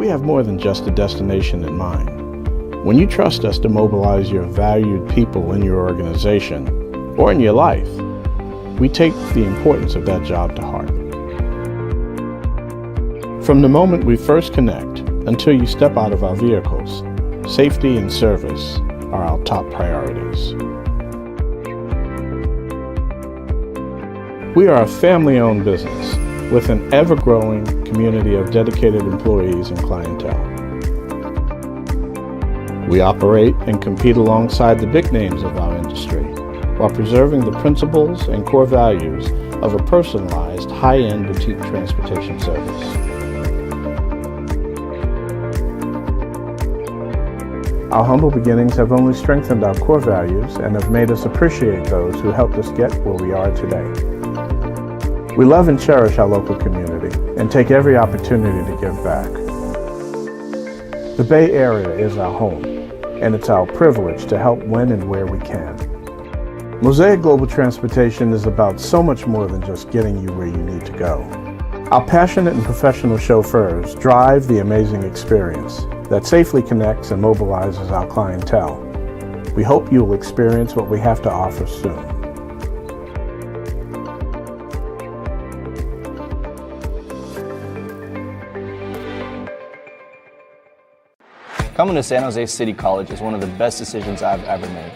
we have more than just a destination in mind. When you trust us to mobilize your valued people in your organization or in your life, we take the importance of that job to heart. From the moment we first connect until you step out of our vehicles, safety and service are our top priorities. We are a family-owned business with an ever-growing community of dedicated employees and clientele. We operate and compete alongside the big names of our industry while preserving the principles and core values of a personalized, high-end boutique transportation service. Our humble beginnings have only strengthened our core values and have made us appreciate those who helped us get where we are today. We love and cherish our local community and take every opportunity to give back. The Bay Area is our home, and it's our privilege to help when and where we can. Mosaic Global Transportation is about so much more than just getting you where you need to go. Our passionate and professional chauffeurs drive the amazing experience that safely connects and mobilizes our clientele. We hope you will experience what we have to offer soon. Coming to San Jose City College is one of the best decisions I've ever made.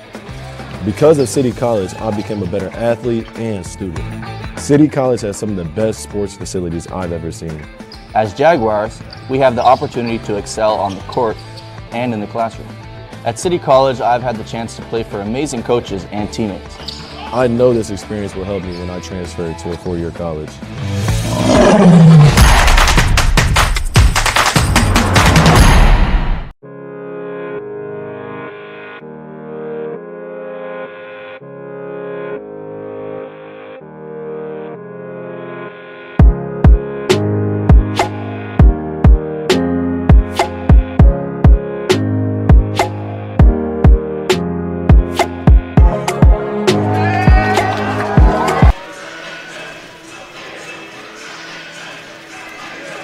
Because of City College, I became a better athlete and student. City College has some of the best sports facilities I've ever seen. As Jaguars, we have the opportunity to excel on the court and in the classroom. At City College, I've had the chance to play for amazing coaches and teammates. I know this experience will help me when I transfer to a four-year college.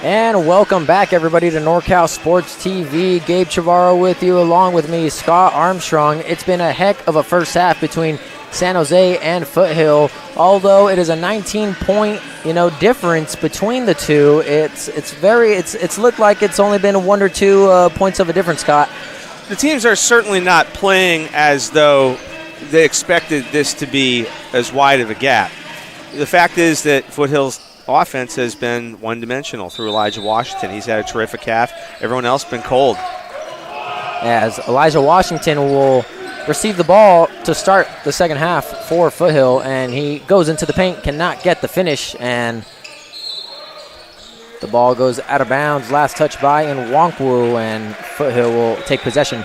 And welcome back, everybody, to NorCal Sports TV. Gabe Chavarro with you, along with me, Scott Armstrong. It's been a heck of a first half between San Jose and Foothill. Although it is a 19-point, difference between the two, it's looked like it's only been 1 or 2 points of a difference, Scott. The teams are certainly not playing as though they expected this to be as wide of a gap. The fact is that Foothill's offense has been one-dimensional through Elijah Washington. He's had a terrific half. Everyone else been cold. As Elijah Washington will receive the ball to start the second half for Foothill, and he goes into the paint, cannot get the finish, and the ball goes out of bounds. Last touch by Nwankwo, and Foothill will take possession.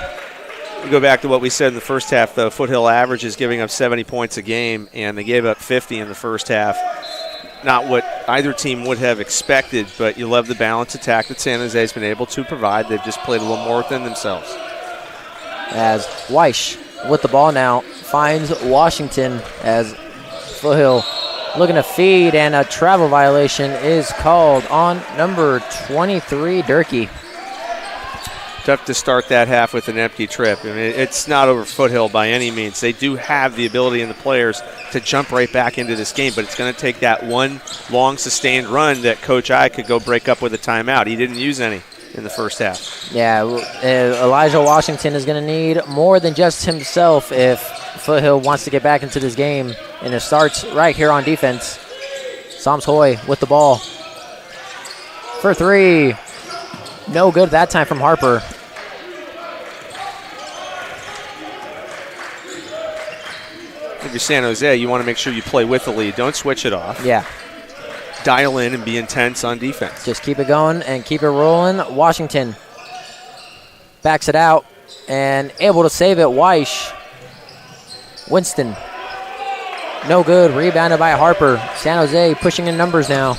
We go back to what we said in the first half, though. Foothill average is giving up 70 points a game, and they gave up 50 in the first half. Not what either team would have expected, but you love the balanced attack that San Jose has been able to provide. They've just played a little more within themselves. As Weish with the ball now finds Washington, as Foothill looking to feed, and a travel violation is called on number 23, Durkee. Tough to start that half with an empty trip. I mean, it's not over Foothill by any means. They do have the ability and the players to jump right back into this game, but it's going to take that one long sustained run that Coach I could go break up with a timeout. He didn't use any in the first half. Yeah, Elijah Washington is going to need more than just himself if Foothill wants to get back into this game, and it starts right here on defense. Sams Hoy with the ball for three. No good that time from Harper. If you're San Jose, you want to make sure you play with the lead. Don't switch it off. Yeah. Dial in and be intense on defense. Just keep it going and keep it rolling. Washington backs it out and able to save it. Weish. Winston. No good. Rebounded by Harper. San Jose pushing in numbers now.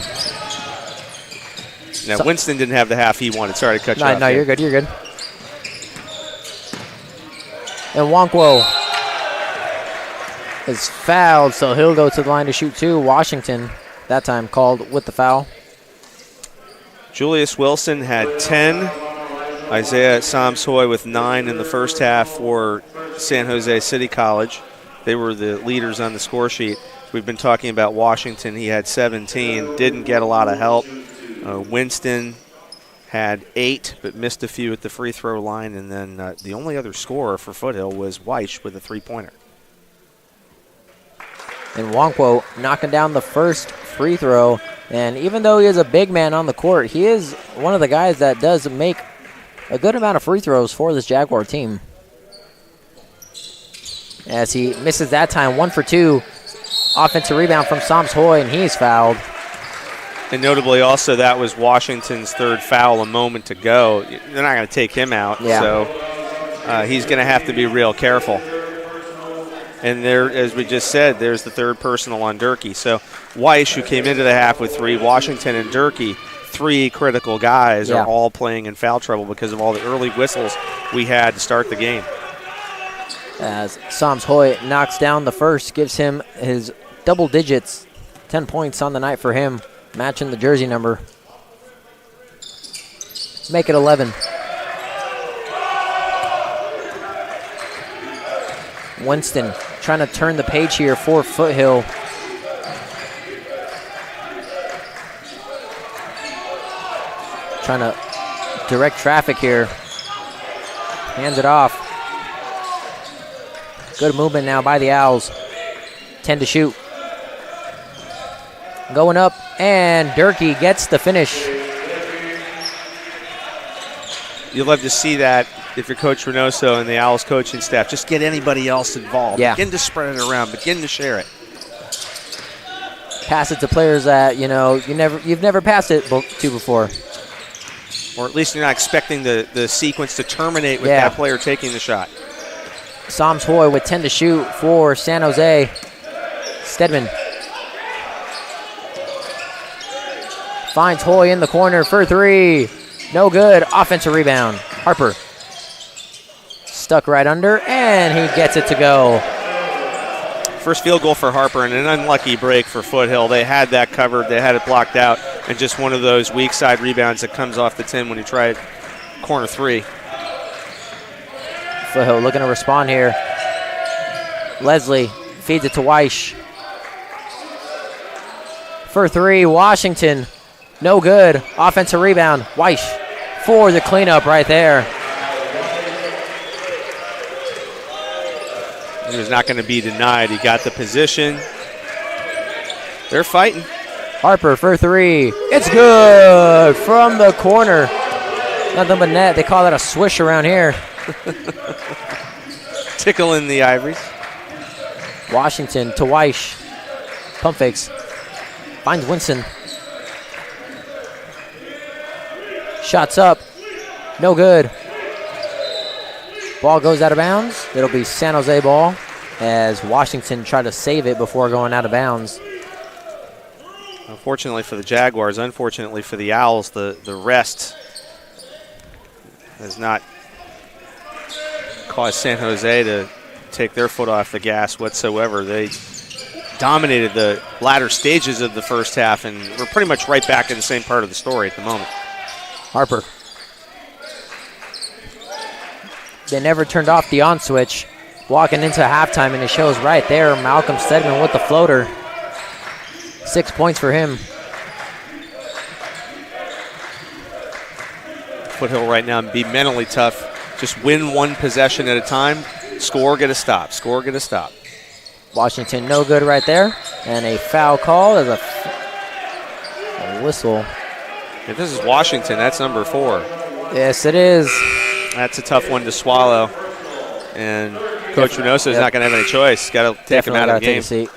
Now, Winston didn't have the half he wanted. Sorry to cut you off. No, you're good. You're good. And Nwankwo is fouled, so he'll go to the line to shoot two. Washington, that time, called with the foul. Julius Wilson had 10 Isaiah Somsoy with 9 in the first half for San Jose City College. They were the leaders on the score sheet. We've been talking about Washington. He had 17, didn't get a lot of help. Winston had 8, but missed a few at the free throw line. And then the only other scorer for Foothill was Weish with a 3-pointer. And Wonkwo knocking down the first free throw. And even though he is a big man on the court, he is one of the guys that does make a good amount of free throws for this Jaguar team. As he misses that time, 1 for 2. Offensive rebound from Soms Hoy, and he's fouled. And notably also, that was Washington's 3rd foul a moment to go. They're not going to take him out, so he's going to have to be real careful. And there, as we just said, there's the 3rd personal on Durkee. So Weish, who came into the half with 3, Washington and Durkee, 3 critical guys, are all playing in foul trouble because of all the early whistles we had to start the game. As Soms Hoy knocks down the first, gives him his double digits, 10 points on the night for him, matching the jersey number. Make it 11. Winston trying to turn the page here for Foothill. Trying to direct traffic here. Hands it off. Good movement now by the Owls. 10 to shoot. Going up, and Durkee gets the finish. You'll love to see that if you're Coach Reynoso and the Owls coaching staff. Just get anybody else involved. Yeah. Begin to spread it around. Begin to share it. Pass it to players that you've never passed it to before. Or at least you're not expecting the sequence to terminate with that player taking the shot. Soms Hoy with 10 to shoot for San Jose. Stedman finds Hoy in the corner for 3. No good. Offensive rebound. Harper stuck right under, and he gets it to go. First field goal for Harper, and an unlucky break for Foothill. They had that covered. They had it blocked out, and just one of those weak side rebounds that comes off the 10 when he tried corner 3. Foothill looking to respond here. Leslie feeds it to Weish. For 3, Washington. No good. Offensive rebound. Weish for the cleanup right there. He was not going to be denied. He got the position. They're fighting. Harper for 3. It's good from the corner. Nothing but net. They call that a swish around here. Tickling the ivories. Washington to Weish. Pump fakes. Finds Winston. Shots up. No good. Ball goes out of bounds. It'll be San Jose ball as Washington tried to save it before going out of bounds. Unfortunately for the Jaguars, unfortunately for the Owls, the rest has not caused San Jose to take their foot off the gas whatsoever. They dominated the latter stages of the first half, and we're pretty much right back in the same part of the story at the moment. Harper. They never turned off the on switch. Walking into halftime, and it shows right there. Malcolm Stedman with the floater. 6 points for him. Foothill right now, be mentally tough. Just win one possession at a time. Score, get a stop. Score, get a stop. Washington no good right there. And a foul call. There's a whistle. If this is Washington, that's number 4. Yes, it is. That's a tough one to swallow. And Coach Reynoso is not going to have any choice. Got to take him out of the game.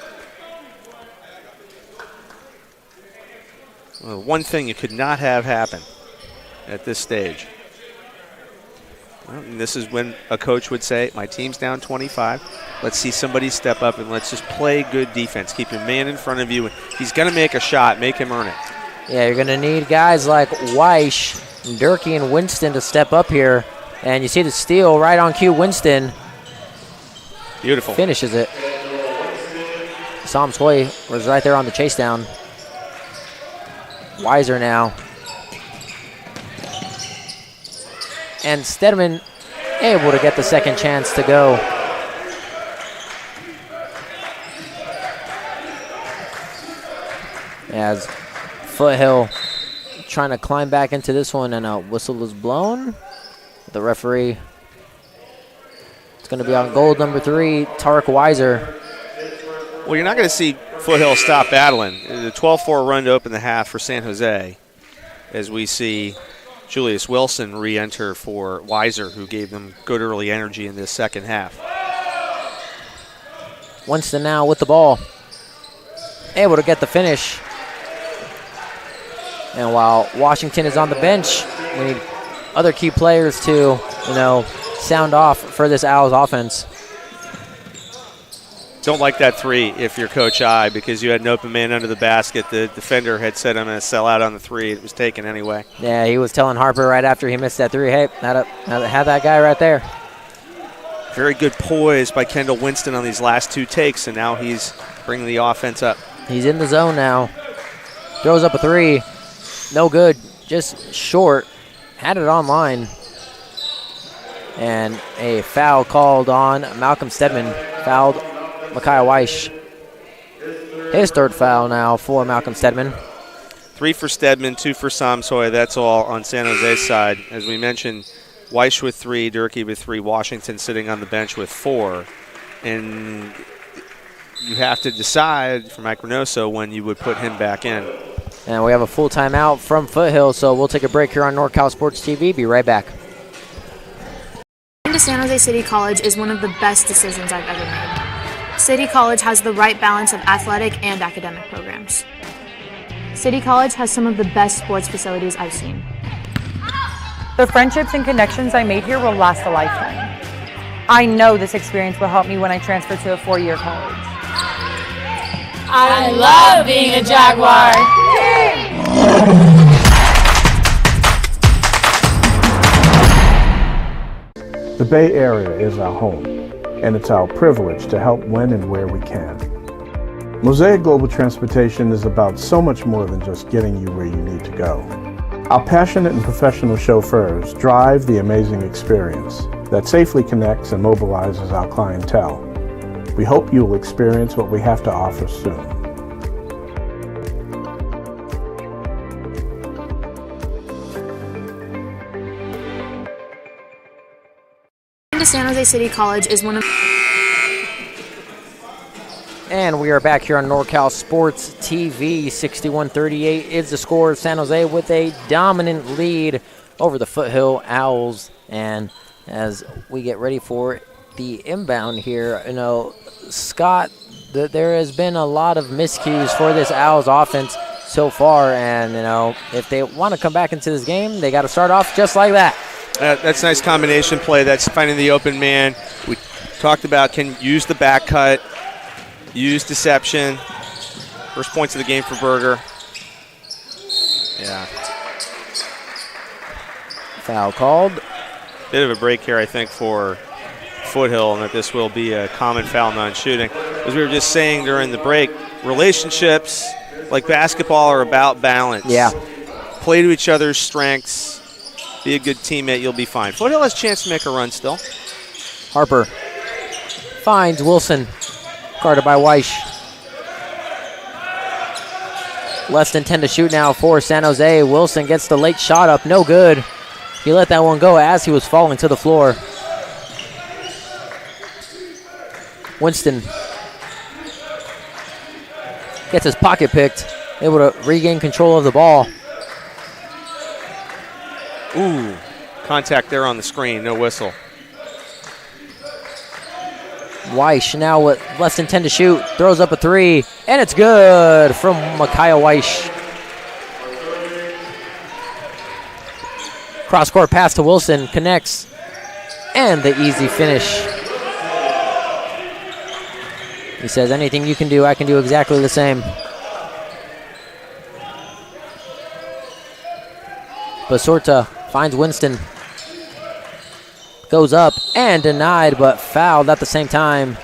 Well, one thing you could not have happen at this stage. Well, and this is when a coach would say, my team's down 25. Let's see somebody step up and let's just play good defense. Keep your man in front of you. He's going to make a shot. Make him earn it. Yeah, you're going to need guys like Weish, Durkee, and Winston to step up here. And you see the steal right on cue. Winston. Beautiful. Finishes it. Soms Hoy was right there on the chase down. Weiser now. and Stedman able to get the second chance to go. As Foothill trying to climb back into this one, and a whistle is blown. The referee, it's going to be on goal number 3, Tarek Weiser. Well, you're not going to see Foothill stop battling. The 12-4 run to open the half for San Jose, as we see Julius Wilson re-enter for Weiser, who gave them good early energy in this second half. Winston now with the ball, able to get the finish. And while Washington is on the bench, we need other key players to, sound off for this Owls offense. Don't like that 3 if you're Coach I, because you had an open man under the basket. The defender had said, I'm going to sell out on the 3. It was taken anyway. Yeah, he was telling Harper right after he missed that 3, hey, have that guy right there. Very good poise by Kendall Winston on these last 2 takes, and now he's bringing the offense up. He's in the zone now. Throws up a 3. No good, just short. Had it online. And a foul called on Malcolm Stedman. Fouled Micaiah Weish. His 3rd foul now for Malcolm Stedman. 3 for Stedman, 2 for Samsoy. That's all on San Jose's side. As we mentioned, Weish with 3, Durkee with 3, Washington sitting on the bench with 4. And you have to decide for Mike Reynoso when you would put him back in. And we have a full timeout from Foothill, so we'll take a break here on NorCal Sports TV. Be right back. Going to San Jose City College is one of the best decisions I've ever made. City College has the right balance of athletic and academic programs. City College has some of the best sports facilities I've seen. The friendships and connections I made here will last a lifetime. I know this experience will help me when I transfer to a 4-year college. I love being a Jaguar. The Bay Area is our home, and it's our privilege to help when and where we can. Mosaic Global Transportation is about so much more than just getting you where you need to go. Our passionate and professional chauffeurs drive the amazing experience that safely connects and mobilizes our clientele. We hope you will experience what we have to offer soon. San Jose City College is one of... And we are back here on NorCal Sports TV. 61-38 is the score of San Jose with a dominant lead over the Foothill Owls. And as we get ready for the inbound here, Scott, there has been a lot of miscues for this Owls offense so far. And, if they want to come back into this game, they got to start off just like that. That's a nice combination play. That's finding the open man. We talked about can use the back cut, use deception. First points of the game for Berger. Yeah. Foul called. Bit of a break here, I think, for Foothill, and that this will be a common foul non-shooting. As we were just saying during the break, relationships like basketball are about balance. Yeah. Play to each other's strengths. Be a good teammate, you'll be fine. Foothill has a chance to make a run still. Harper finds Wilson, guarded by Weish. Less than 10 to shoot now for San Jose. Wilson gets the late shot up, no good. He let that one go as he was falling to the floor. Winston gets his pocket picked, able to regain control of the ball. Ooh, contact there on the screen, no whistle. Weish now with less than 10 to shoot, throws up a 3, and it's good from Micaiah Weish. Cross-court pass to Wilson, connects, and the easy finish. He says, anything you can do, I can do exactly the same. Basorta finds Winston. Goes up and denied, but fouled at the same time.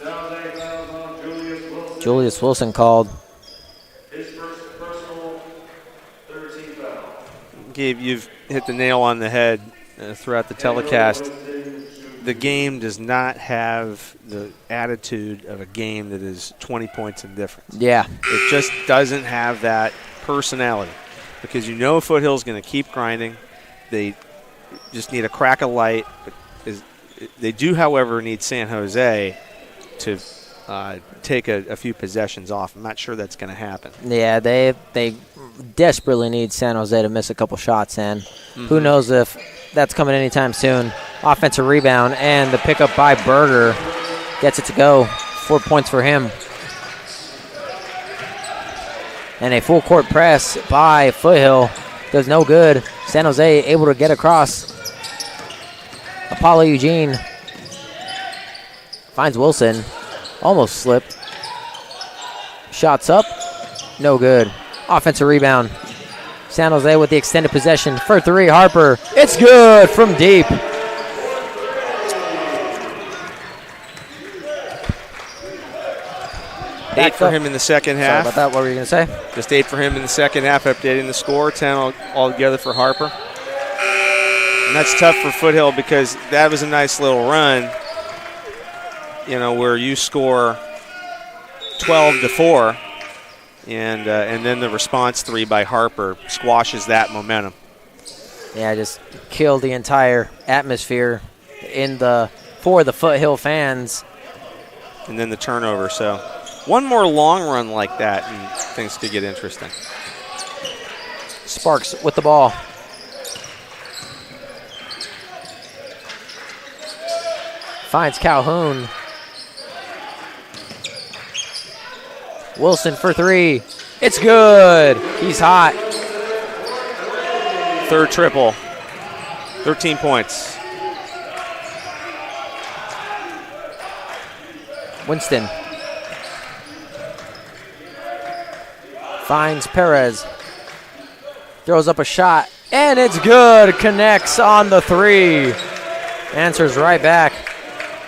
Julius Wilson. Julius Wilson called. His first personal Gabe, you've hit the nail on the head throughout the telecast. The game does not have the attitude of a game that is 20 points in difference. Yeah. It just doesn't have that personality because you know Foothill's going to keep grinding. They just need a crack of light. They do, however, need San Jose to take a few possessions off. I'm not sure that's going to happen. Yeah, they desperately need San Jose to miss a couple shots, and who knows if that's coming anytime soon. Offensive rebound, and the pickup by Berger gets it to go. 4 points for him. And a full court press by Foothill does no good. San Jose able to get across. Apollo Eugene finds Wilson. Almost slipped. Shots up. No good. Offensive rebound. San Jose with the extended possession for three. Harper. It's good from deep. Eight for him in the second half. Sorry about that. What were you going to say? Just 8 for him in the second half, updating the score. 10 altogether for Harper. And that's tough for Foothill because that was a nice little run, where you score 12-4, and then the response 3 by Harper squashes that momentum. Yeah, just killed the entire atmosphere for the Foothill fans. And then the turnover, so one more long run like that and things could get interesting. Sparks with the ball. Finds Calhoun. Wilson for three. It's good. He's hot. Third triple. 13 points. Winston. Finds Perez. Throws up a shot. And it's good. Connects on the three. Answers right back.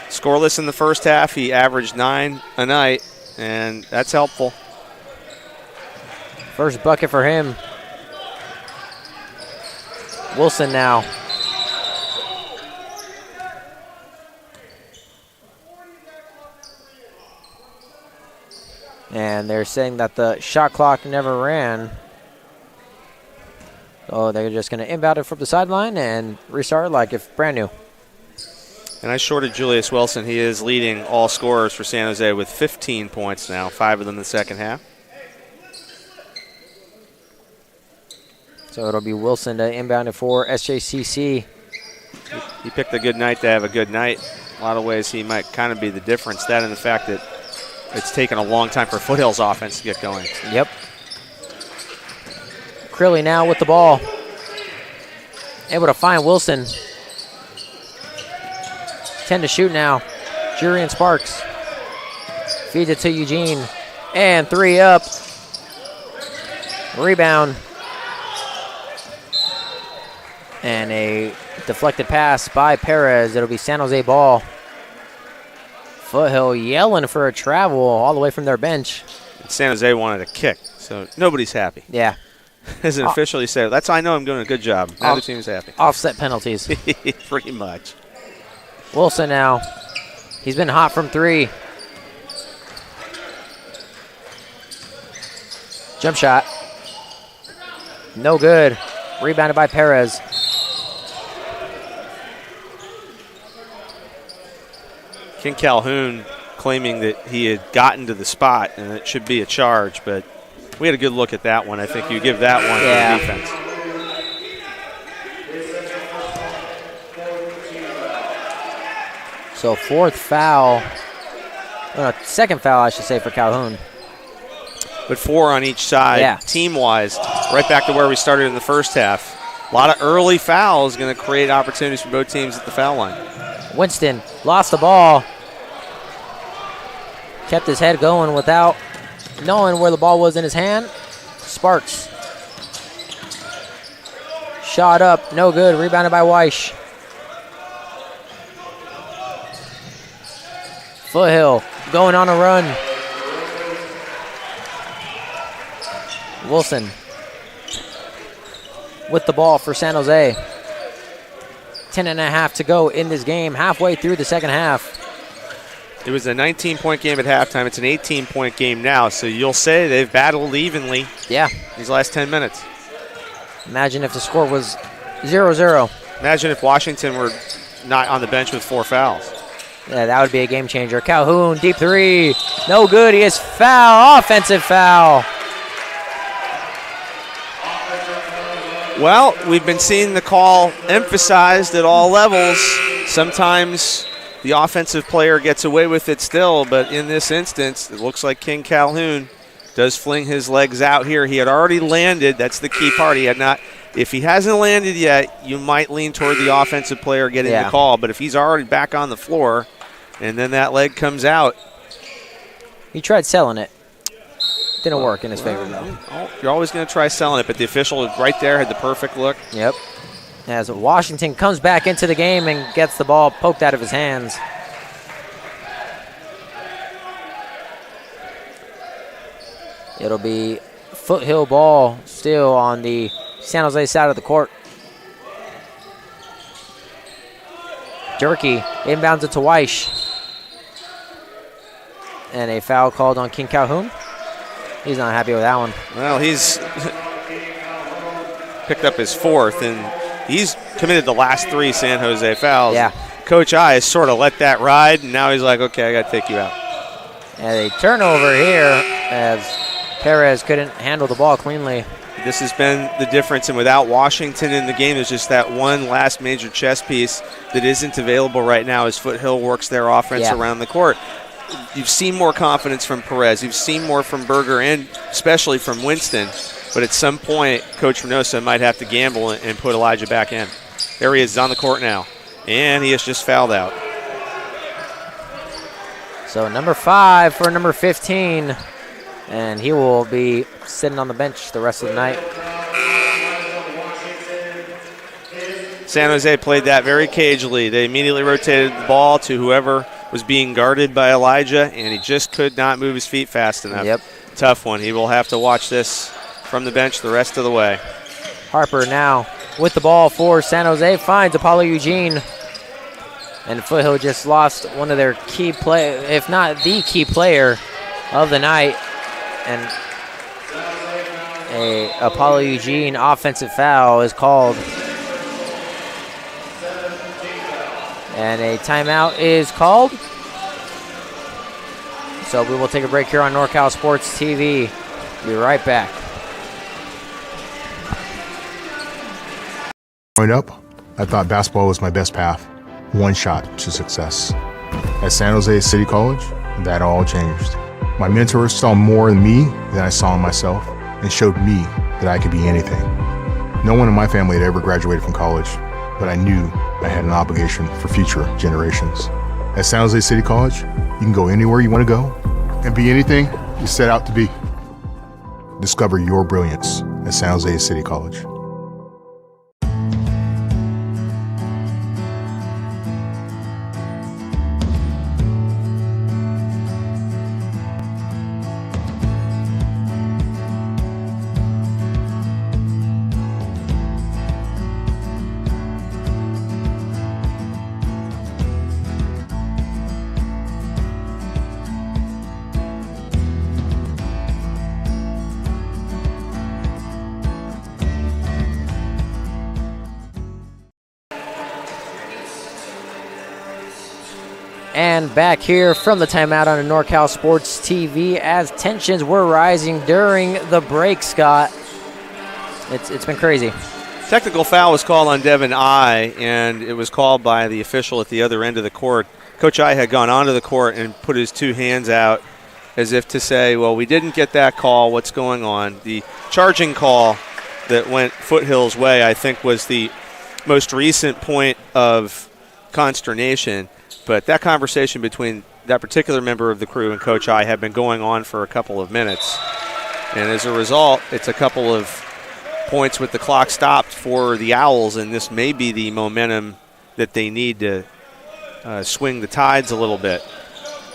Scoreless in the first half. He averaged 9 a night, and that's helpful. First bucket for him. Wilson now. And they're saying that the shot clock never ran. So they're just going to inbound it from the sideline and restart like if brand new. And I shorted Julius Wilson. He is leading all scorers for San Jose with 15 points now, 5 of them in the second half. So it'll be Wilson to inbound it for SJCC. He picked a good night to have a good night. A lot of ways he might kind of be the difference. That and the fact that it's taken a long time for Foothill's offense to get going. Yep. Crilly now with the ball. Able to find Wilson. 10 to shoot now. Jurian Sparks. Feeds it to Eugene. And 3 up. Rebound. And a deflected pass by Perez. It'll be San Jose ball. Foothill yelling for a travel all the way from their bench. San Jose wanted a kick, so nobody's happy. Yeah. As an official, you say, that's how I know I'm doing a good job. Now the team's happy. Offset penalties. Pretty much. Wilson now. He's been hot from 3. Jump shot. No good. Rebounded by Perez. King Calhoun claiming that he had gotten to the spot and it should be a charge, but we had a good look at that one. I think you give that one to the defense. So second foul, I should say, for Calhoun. But 4 on each side, team-wise, right back to where we started in the first half. A lot of early fouls going to create opportunities for both teams at the foul line. Winston lost the ball. Kept his head going without knowing where the ball was in his hand. Sparks. Shot up, no good. Rebounded by Weish. Foothill going on a run. Wilson. with the ball for San Jose. 10.5 to go in this game, halfway through the second half. It was a 19-point game at halftime. It's an 18-point game now, so you'll say they've battled evenly these last 10 minutes. Imagine if the score was 0-0. Imagine if Washington were not on the bench with 4 fouls. Yeah, that would be a game changer. Calhoun, deep three. No good. He is foul. Offensive foul. Well, we've been seeing the call emphasized at all levels. Sometimes the offensive player gets away with it still, but in this instance, it looks like King Calhoun does fling his legs out here. He had already landed. That's the key part. He had not. If he hasn't landed yet, you might lean toward the offensive player getting the call. But if he's already back on the floor and then that leg comes out. He tried selling it. Didn't work in his favor, though. You're always going to try selling it, but the official right there had the perfect look. Yep. As Washington comes back into the game and gets the ball poked out of his hands. It'll be Foothill ball still on the San Jose side of the court. Jerky inbounds it to Weish. And a foul called on King Calhoun. He's not happy with that one. Well, he's picked up his 4th, and he's committed the last 3 San Jose fouls. Yeah. Coach I has sort of let that ride, and now he's like, okay, I got to take you out. And a turnover here as Perez couldn't handle the ball cleanly. This has been the difference, and without Washington in the game, there's just that one last major chess piece that isn't available right now as Foothill works their offense around the court. You've seen more confidence from Perez. You've seen more from Berger and especially from Winston. But at some point, Coach Reynosa might have to gamble and put Elijah back in. There he is. He's on the court now. And he has just fouled out. So number 5 for number 15. And he will be sitting on the bench the rest of the night. San Jose played that very cagely. They immediately rotated the ball to whoever was being guarded by Elijah, and he just could not move his feet fast enough. Yep. Tough one. He will have to watch this from the bench the rest of the way. Harper now with the ball for San Jose, finds Apollo Eugene. And Foothill just lost one of their key play, if not the key player of the night. And a Apollo Eugene offensive foul is called. And a timeout is called. So we will take a break here on NorCal Sports TV. Be right back. Growing up, I thought basketball was my best path. One shot to success. At San Jose City College, that all changed. My mentors saw more in me than I saw in myself and showed me that I could be anything. No one in my family had ever graduated from college, but I knew I had an obligation for future generations. At San Jose City College, you can go anywhere you want to go and be anything you set out to be. Discover your brilliance at San Jose City College. And back here from the timeout on NorCal Sports TV as tensions were rising during the break, Scott. It's been crazy. Technical foul was called on Devin I, and it was called by the official at the other end of the court. Coach I had gone onto the court and put his 2 hands out as if to say, well, we didn't get that call. What's going on? The charging call that went Foothill's way, I think, was the most recent point of consternation. But that conversation between that particular member of the crew and Coach I had been going on for a couple of minutes. And as a result, it's a couple of points with the clock stopped for the Owls, and this may be the momentum that they need to swing the tides a little bit.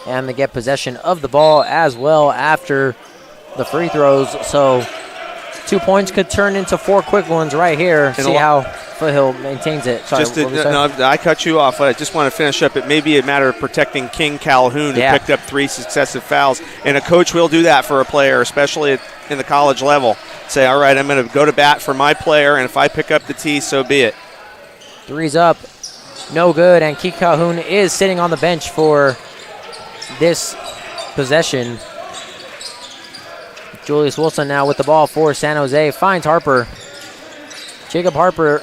And they get possession of the ball as well after the free throws. So 2 points could turn into 4 quick ones right here. See how Foothill maintains it. Sorry, I cut you off. I just want to finish up. It may be a matter of protecting King Calhoun, who picked up 3 successive fouls. And a coach will do that for a player, especially in the college level. Say, all right, I'm going to go to bat for my player, and if I pick up the tee, so be it. 3's up. No good, and King Calhoun is sitting on the bench for this possession. Julius Wilson now with the ball for San Jose. Finds Harper. Jacob Harper,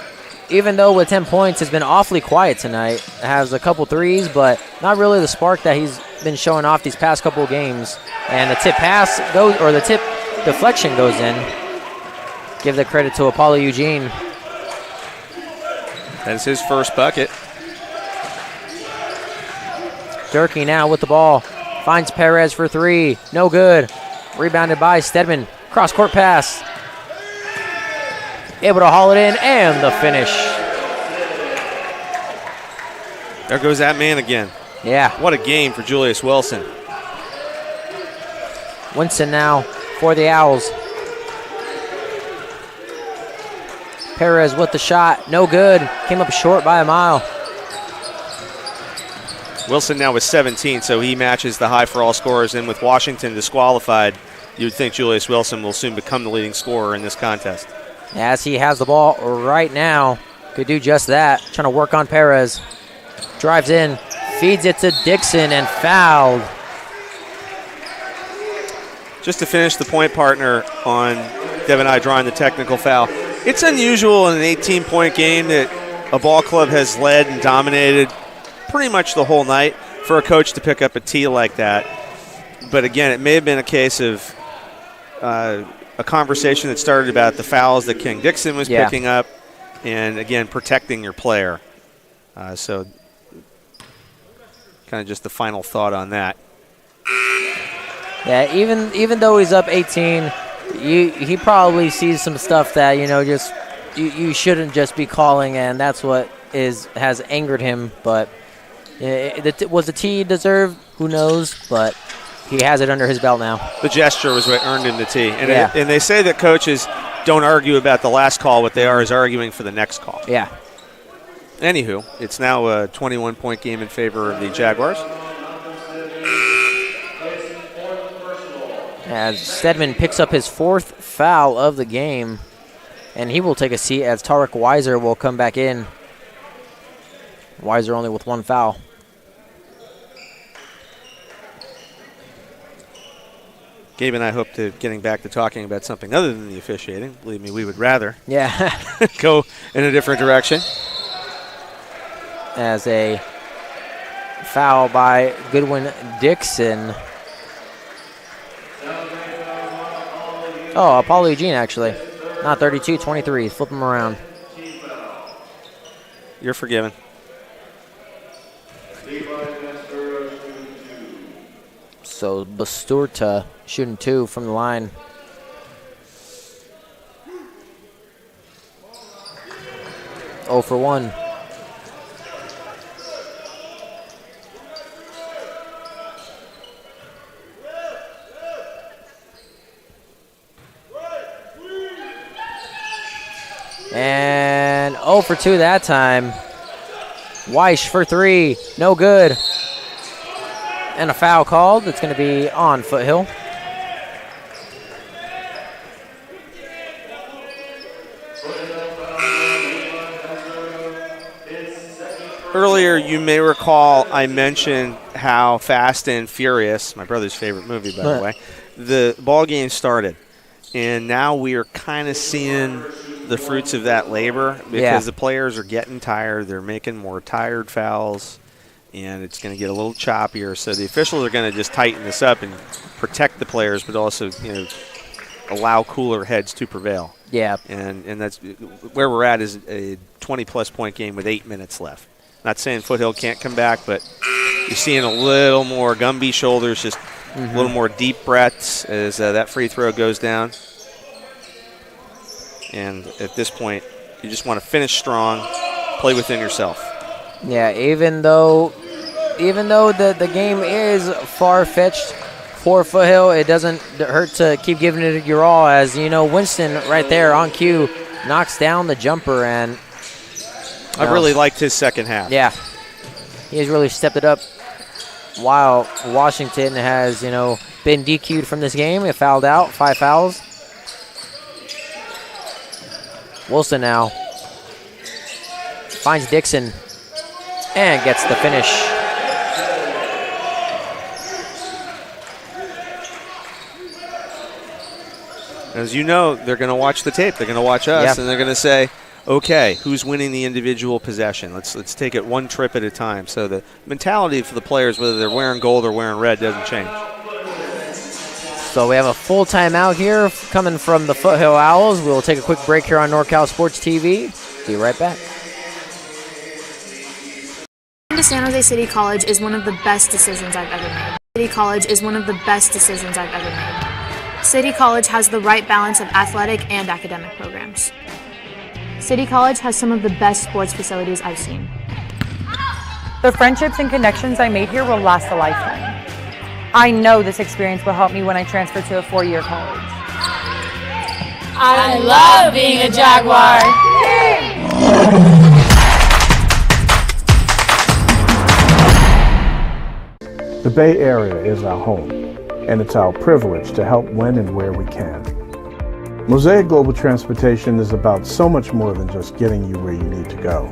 even though with 10 points, has been awfully quiet tonight. Has a couple threes, but not really the spark that he's been showing off these past couple of games. And the tip pass goes, or the tip deflection goes in. Give the credit to Apollo Eugene. That's his first bucket. Durkee now with the ball. Finds Perez for 3. No good. Rebounded by Stedman. Cross-court pass. Able to haul it in, and the finish. There goes that man again. Yeah. What a game for Julius Wilson. Winston now for the Owls. Perez with the shot. No good. Came up short by a mile. Wilson now with 17, so he matches the high for all scorers. And with Washington disqualified, you would think Julius Wilson will soon become the leading scorer in this contest. As he has the ball right now, could do just that. Trying to work on Perez. Drives in, feeds it to Dixon, and fouled. Just to finish the point partner on Devin I drawing the technical foul. It's unusual in an 18-point game that a ball club has led and dominated pretty much the whole night for a coach to pick up a tee like that. But again, it may have been a case of a conversation that started about the fouls that King Dixon was picking up, and again, protecting your player. So kind of just the final thought on that. Yeah, even though he's up 18, he probably sees some stuff that, just you shouldn't just be calling, and that's what has angered him. But was the tee deserved? Who knows? But he has it under his belt now. The gesture was what earned him the tee. And, and they say that coaches don't argue about the last call. What they are is arguing for the next call. Yeah. Anywho, it's now a 21-point game in favor of the Jaguars. As Stedman picks up his 4th foul of the game, and he will take a seat as Tarek Weiser will come back in. Weiser only with 1 foul. Gabe and I hope to getting back to talking about something other than the officiating. Believe me, we would rather go in a different direction. As a foul by Goodwin Dixon. Oh, Apollo Eugene, actually. Not 32, 23. Flip him around. You're forgiven. So Basturta shooting 2 from the line. Oh for 1. And 0 for 2 that time. Weish for 3. No good. And a foul called. It's going to be on Foothill. Earlier, you may recall I mentioned how Fast and Furious, my brother's favorite movie, by the way, the ball game started. And now we are kind of seeing the fruits of that labor because the players are getting tired. They're making more tired fouls, and it's going to get a little choppier. So the officials are going to just tighten this up and protect the players, but also allow cooler heads to prevail. Yeah. And that's where we're at, is a 20-plus point game with 8 minutes left. Not saying Foothill can't come back, but you're seeing a little more Gumby shoulders, just a little more deep breaths as that free throw goes down. And at this point, you just want to finish strong, play within yourself. Yeah, even though the game is far-fetched for Foothill. It doesn't hurt to keep giving it your all, as you know, Winston right there on cue knocks down the jumper. And I really liked his second half. Yeah, he has really stepped it up, while Washington has, been DQ'd from this game. He fouled out, 5 fouls. Wilson now finds Dixon and gets the finish. As you know, they're going to watch the tape. They're going to watch us, and they're going to say, okay, who's winning the individual possession? Let's take it one trip at a time. So the mentality for the players, whether they're wearing gold or wearing red, doesn't change. So we have a full timeout here coming from the Foothill Owls. We'll take a quick break here on NorCal Sports TV. Be right back. Going to San Jose City College is one of the best decisions I've ever made. City College is one of the best decisions I've ever made. City College has the right balance of athletic and academic programs. City College has some of the best sports facilities I've seen. The friendships and connections I made here will last a lifetime. I know this experience will help me when I transfer to a 4-year college. I love being a Jaguar. The Bay Area is our home, and it's our privilege to help when and where we can. Mosaic Global Transportation is about so much more than just getting you where you need to go.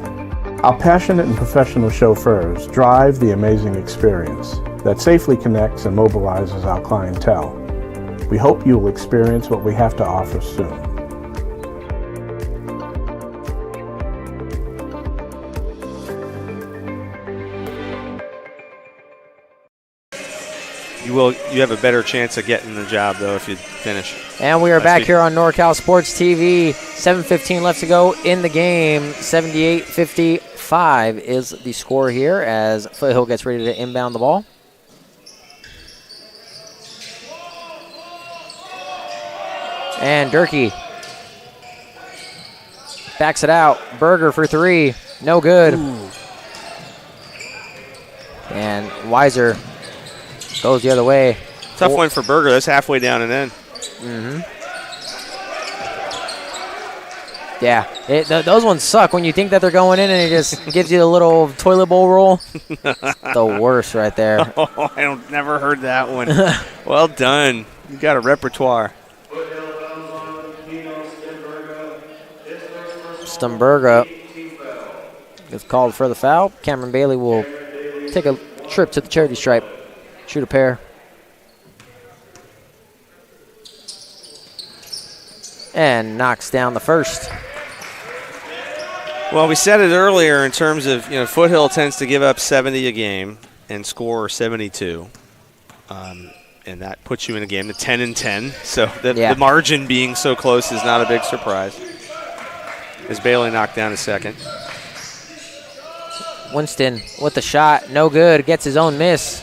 Our passionate and professional chauffeurs drive the amazing experience that safely connects and mobilizes our clientele. We hope you will experience what we have to offer soon. You have a better chance of getting the job, though, if you finish. And we are back here on NorCal Sports TV. 7:15 left to go in the game. 78-55 is the score here as Foothill gets ready to inbound the ball. And Durkee backs it out. Berger for 3. No good. Ooh. And Weiser goes the other way. Tough one for Berger. That's halfway down and in. Mm-hmm. Yeah, those ones suck when you think that they're going in and it just gives you a little toilet bowl roll. The worst right there. Oh, never heard that one. Well done. You got a repertoire. Stumberga is called for the foul. Cameron Bailey will take a trip to the charity stripe. Shoot a pair. And knocks down the first. Well, we said it earlier in terms of, Foothill tends to give up 70 a game and score 72. And that puts you in a game of 10-10. So the margin being so close is not a big surprise. As Bailey knocked down a second. Winston with the shot. No good. Gets his own miss.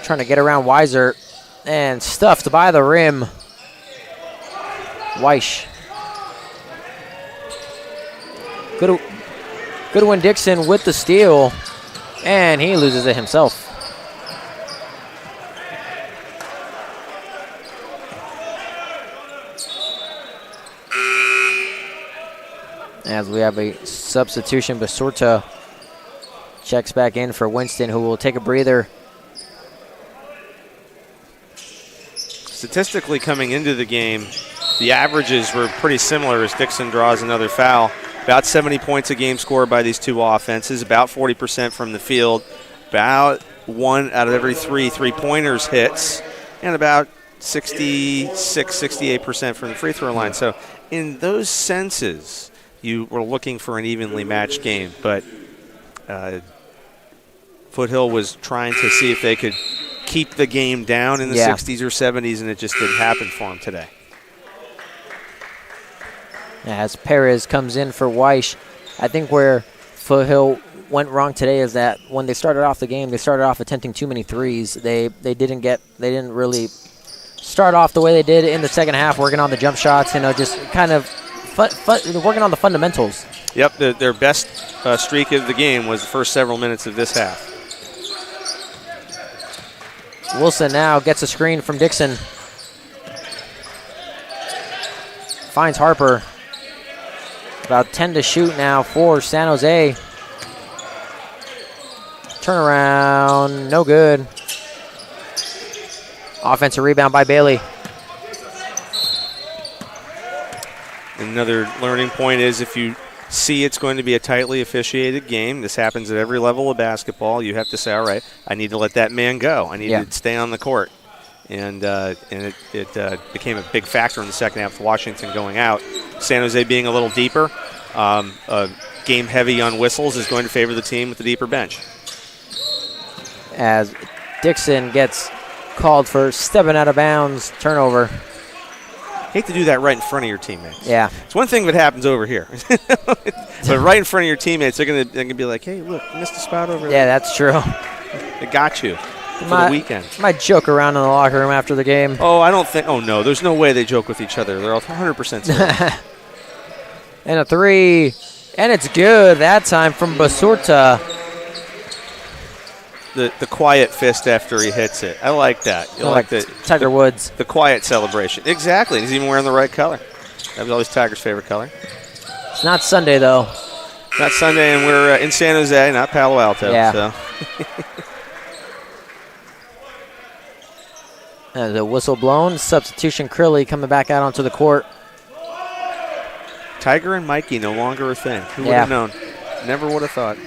Trying to get around Weiser. And stuffed by the rim. Weish. Goodwin Dixon with the steal. And he loses it himself. As we have a substitution, Basurta checks back in for Winston, who will take a breather. Statistically, coming into the game, the averages were pretty similar as Dixon draws another foul. About 70 points a game scored by these two offenses, about 40% from the field, about 1 out of every 3 three-pointers hits, and about 68% from the free throw line. So in those senses, you were looking for an evenly matched game, but Foothill was trying to see if they could keep the game down in the 60s or 70s, and it just didn't happen for him today. As Perez comes in for Weish, I think where Foothill went wrong today is that when they started off the game, they started off attempting too many threes. They didn't really start off the way they did in the second half, working on the jump shots, just kind of working on the fundamentals. Yep, their best streak of the game was the first several minutes of this half. Wilson now gets a screen from Dixon. Finds Harper. About 10 to shoot now for San Jose. Turnaround, no good. Offensive rebound by Bailey. Another learning point is if you see it's going to be a tightly officiated game, this happens at every level of basketball, you have to say, all right, I need to let that man go. I need to stay on the court. And it became a big factor in the second half with Washington going out. San Jose being a little deeper, game heavy on whistles is going to favor the team with the deeper bench. As Dixon gets called for stepping out of bounds, turnover. Hate to do that right in front of your teammates. Yeah. It's one thing that happens over here. But right in front of your teammates, they're gonna be like, hey, look, you missed a spot over there. Yeah, that's true. It got you for the weekend. Might joke around in the locker room after the game. Oh, I don't think. Oh, no. There's no way they joke with each other. They're all 100% serious. And a three. And it's good that time from Basurta. The quiet fist after he hits it. I like that. You like the Tiger Woods. The quiet celebration. Exactly. He's even wearing the right color. That was always Tiger's favorite color. It's not Sunday, though. Not Sunday, and we're in San Jose, not Palo Alto. Yeah. So. And the whistle blown. Substitution, Crilly coming back out onto the court. Tiger and Mikey no longer a thing. Who would have known? Never would have thought.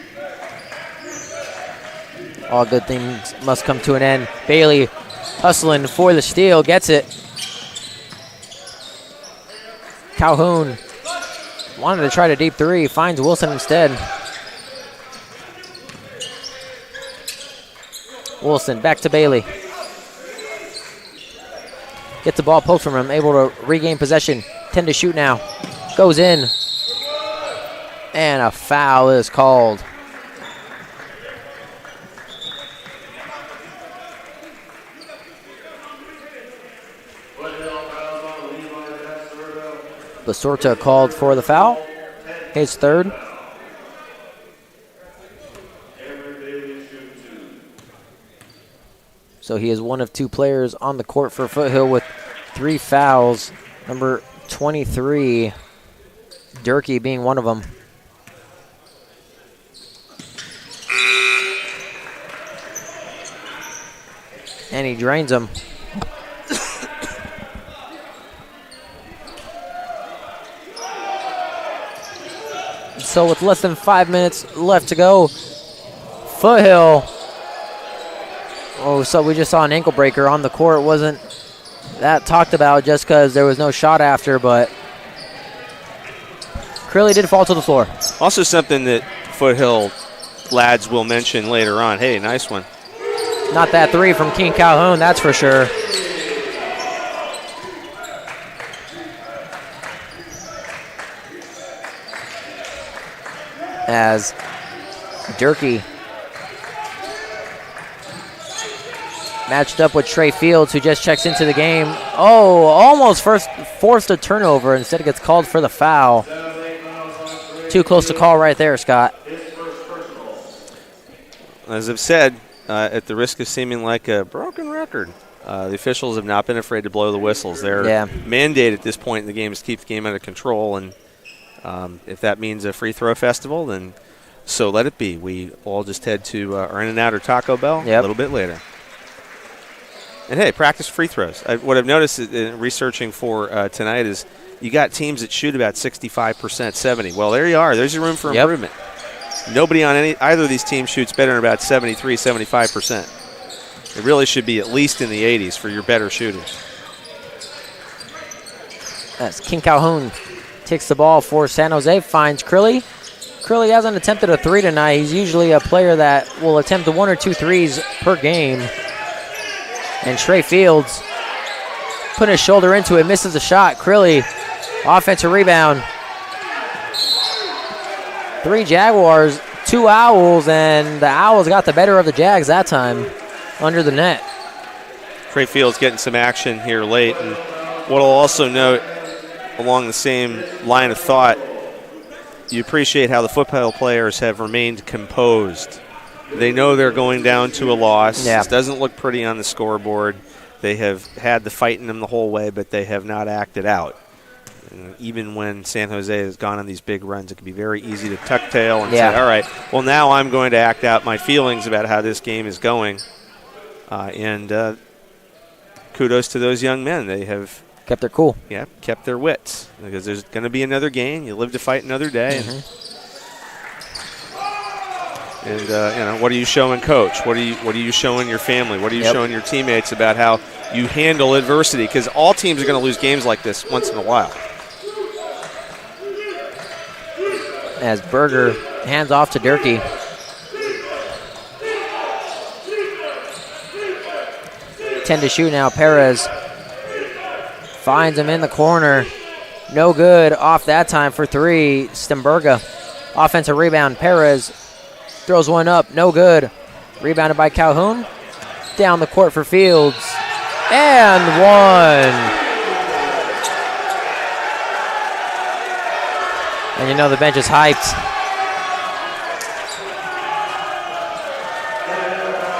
All good things must come to an end. Bailey hustling for the steal, gets it. Calhoun wanted to try to deep three, finds Wilson instead. Wilson back to Bailey. Gets the ball poked from him, able to regain possession. 10 to shoot now. Goes in. And a foul is called. Basurta called for the foul. His third. So he is one of two players on the court for Foothill with 3 fouls. Number 23, Durkee being one of them. And he drains them. So with less than 5 minutes left to go, Foothill. Oh, so we just saw an ankle breaker on the court. Wasn't that talked about just because there was no shot after, but Crilly did fall to the floor. Also something that Foothill lads will mention later on. Hey, nice one. Not that three from King Calhoun, that's for sure. As Durkee matched up with Trey Fields, who just checks into the game. Oh, almost forced a turnover. Instead, gets called for the foul. Too close to call right there, Scott. As I've said, at the risk of seeming like a broken record, the officials have not been afraid to blow the whistles. They're mandated at this point in the game is to keep the game under control, and if that means a free throw festival, then so let it be. We all just head to our In-N-Out or Taco Bell a little bit later. And, hey, practice free throws. What I've noticed in researching for tonight is you got teams that shoot about 65%, 70%. Well, there you are. There's your room for improvement. Nobody on either of these teams shoots better than about 73, 75%. It really should be at least in the 80s for your better shooters. As King Calhoun takes the ball for San Jose, finds Crilly. Crilly hasn't attempted a three tonight. He's usually a player that will attempt 1 or 2 threes per game. And Trey Fields putting his shoulder into it, misses a shot. Crilly, offensive rebound. 3 Jaguars, 2 Owls, and the Owls got the better of the Jags that time under the net. Trey Fields getting some action here late. And what I'll also note along the same line of thought, you appreciate how the Foothill players have remained composed They know they're going down to a loss. Yeah. This doesn't look pretty on the scoreboard. They have had the fight in them the whole way, but they have not acted out. And even when San Jose has gone on these big runs, it can be very easy to tuck tail and say, all right, well, now I'm going to act out my feelings about how this game is going. And kudos to those young men. They have kept their cool. Yeah, kept their wits. Because there's going to be another game. You live to fight another day. And what are you showing coach? What are you showing your family? What are you showing your teammates about how you handle adversity? Because all teams are going to lose games like this once in a while. As Berger hands off to Durkee. Ten to shoot now. Perez finds him in the corner. No good off that time for three. Stemberga. Offensive rebound. Perez throws one up. No good. Rebounded by Calhoun. Down the court for Fields. And one. And you know the bench is hyped.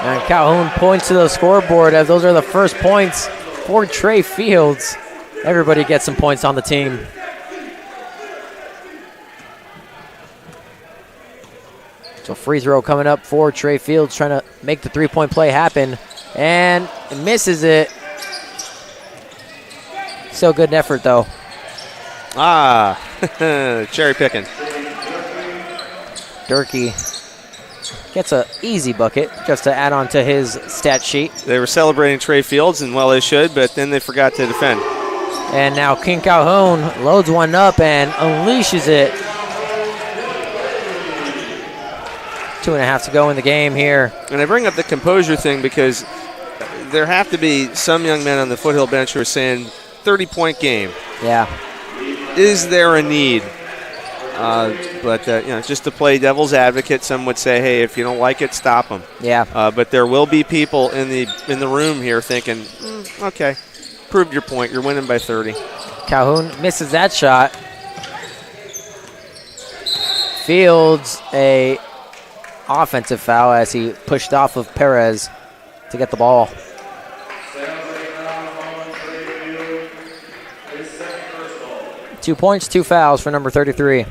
And Calhoun points to the scoreboard as those are the first points for Trey Fields. Everybody gets some points on the team. So free throw coming up for Trey Fields, trying to make the three-point play happen. And misses it. Still good effort, though. Cherry picking. Durkee gets an easy bucket just to add on to his stat sheet. They were celebrating Trey Fields, and well, they should, but then they forgot to defend. And now King Calhoun loads one up and unleashes it. 2.5 to go in the game here. And I bring up the composure thing because there have to be some young men on the Foothill bench who are saying 30-point game. Yeah. Is there a need? But just to play devil's advocate, some would say, hey, if you don't like it, stop them. Yeah. But there will be people in the room here thinking, okay, proved your point. You're winning by 30. Calhoun misses that shot. Fields a offensive foul as he pushed off of Perez to get the ball. 2 points, 2 fouls for number 33.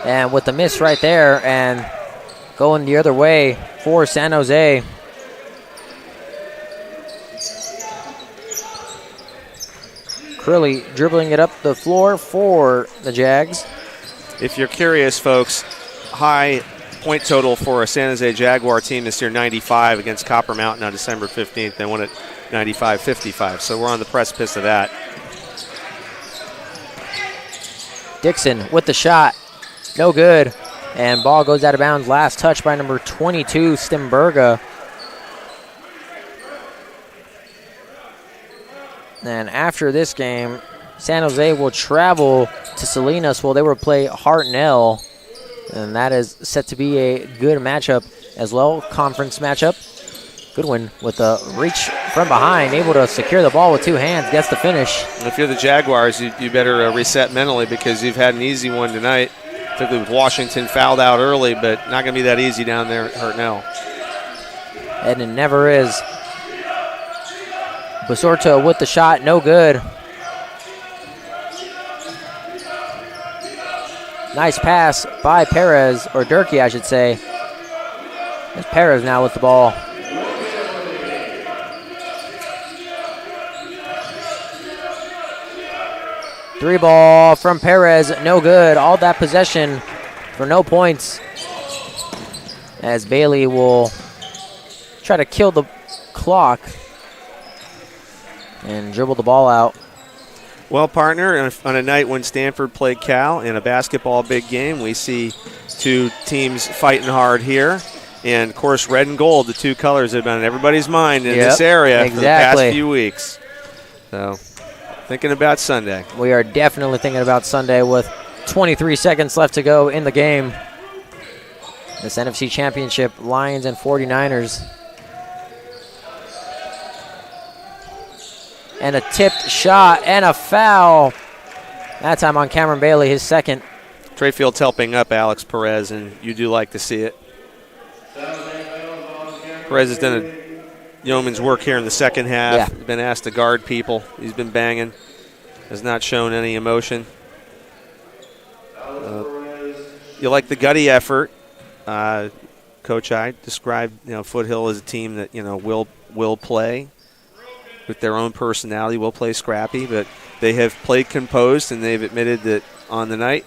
And with the miss right there and going the other way for San Jose. Curley dribbling it up the floor for the Jags. If you're curious, folks, high point total for a San Jose Jaguar team this year, 95 against Copper Mountain on December 15th. They won it 95-55, so we're on the precipice of that. Dixon with the shot. No good. And ball goes out of bounds. Last touch by number 22, Stemberga. And after this game, San Jose will travel to Salinas. Well, they will play Hartnell. And that is set to be a good matchup as well. Conference matchup. Goodwin with a reach from behind, able to secure the ball with two hands, gets the finish. If you're the Jaguars, you better reset mentally because you've had an easy one tonight. Particularly with Washington fouled out early, but not going to be that easy down there at Hartnell. And it never is. Basorto with the shot, no good. Nice pass by Perez, or Durkee, I should say. It's Perez now with the ball. Three ball from Perez, no good. All that possession for no points. As Bailey will try to kill the clock and dribble the ball out. Well, partner, on a night when Stanford played Cal in a basketball big game, we see two teams fighting hard here. And, of course, red and gold, the two colors that have been in everybody's mind in this area for the past few weeks. So, thinking about Sunday. We are definitely thinking about Sunday with 23 seconds left to go in the game. This NFC Championship, Lions and 49ers. And a tipped shot and a foul. That time on Cameron Bailey, his second. Trey Fields helping up Alex Perez, and you do like to see it. Perez has done a yeoman's work here in the second half. Yeah. He's been asked to guard people. He's been banging. Has not shown any emotion. You like the gutty effort. Coach, I described Foothill as a team that will play with their own personality, will play scrappy, but they have played composed, and they've admitted that on the night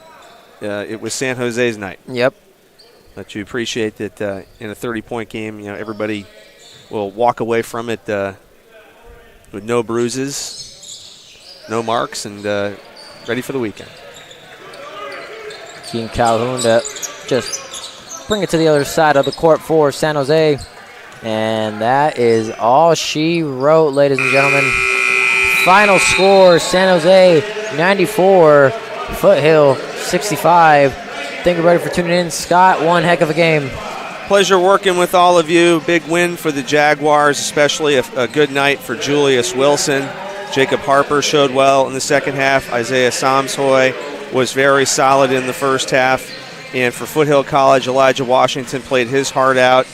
it was San Jose's night. Yep. But you appreciate that in a 30-point game, everybody will walk away from it with no bruises, no marks, and ready for the weekend. Keaton Calhoun to just bring it to the other side of the court for San Jose. And that is all she wrote, ladies and gentlemen. Final score, San Jose 94, Foothill 65. Thank you, everybody, for tuning in. Scott, one heck of a game. Pleasure working with all of you. Big win for the Jaguars, especially a good night for Julius Wilson. Jacob Harper showed well in the second half. Isaiah Samshoy was very solid in the first half. And for Foothill College, Elijah Washington played his heart out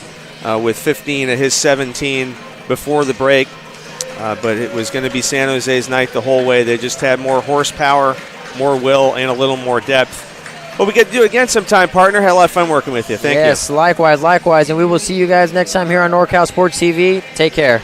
with 15 of his 17 before the break. But it was going to be San Jose's night the whole way. They just had more horsepower, more will, and a little more depth. But we get to do it again sometime, partner. Had a lot of fun working with you. Thank you. Yes, likewise. And we will see you guys next time here on NorCal Sports TV. Take care.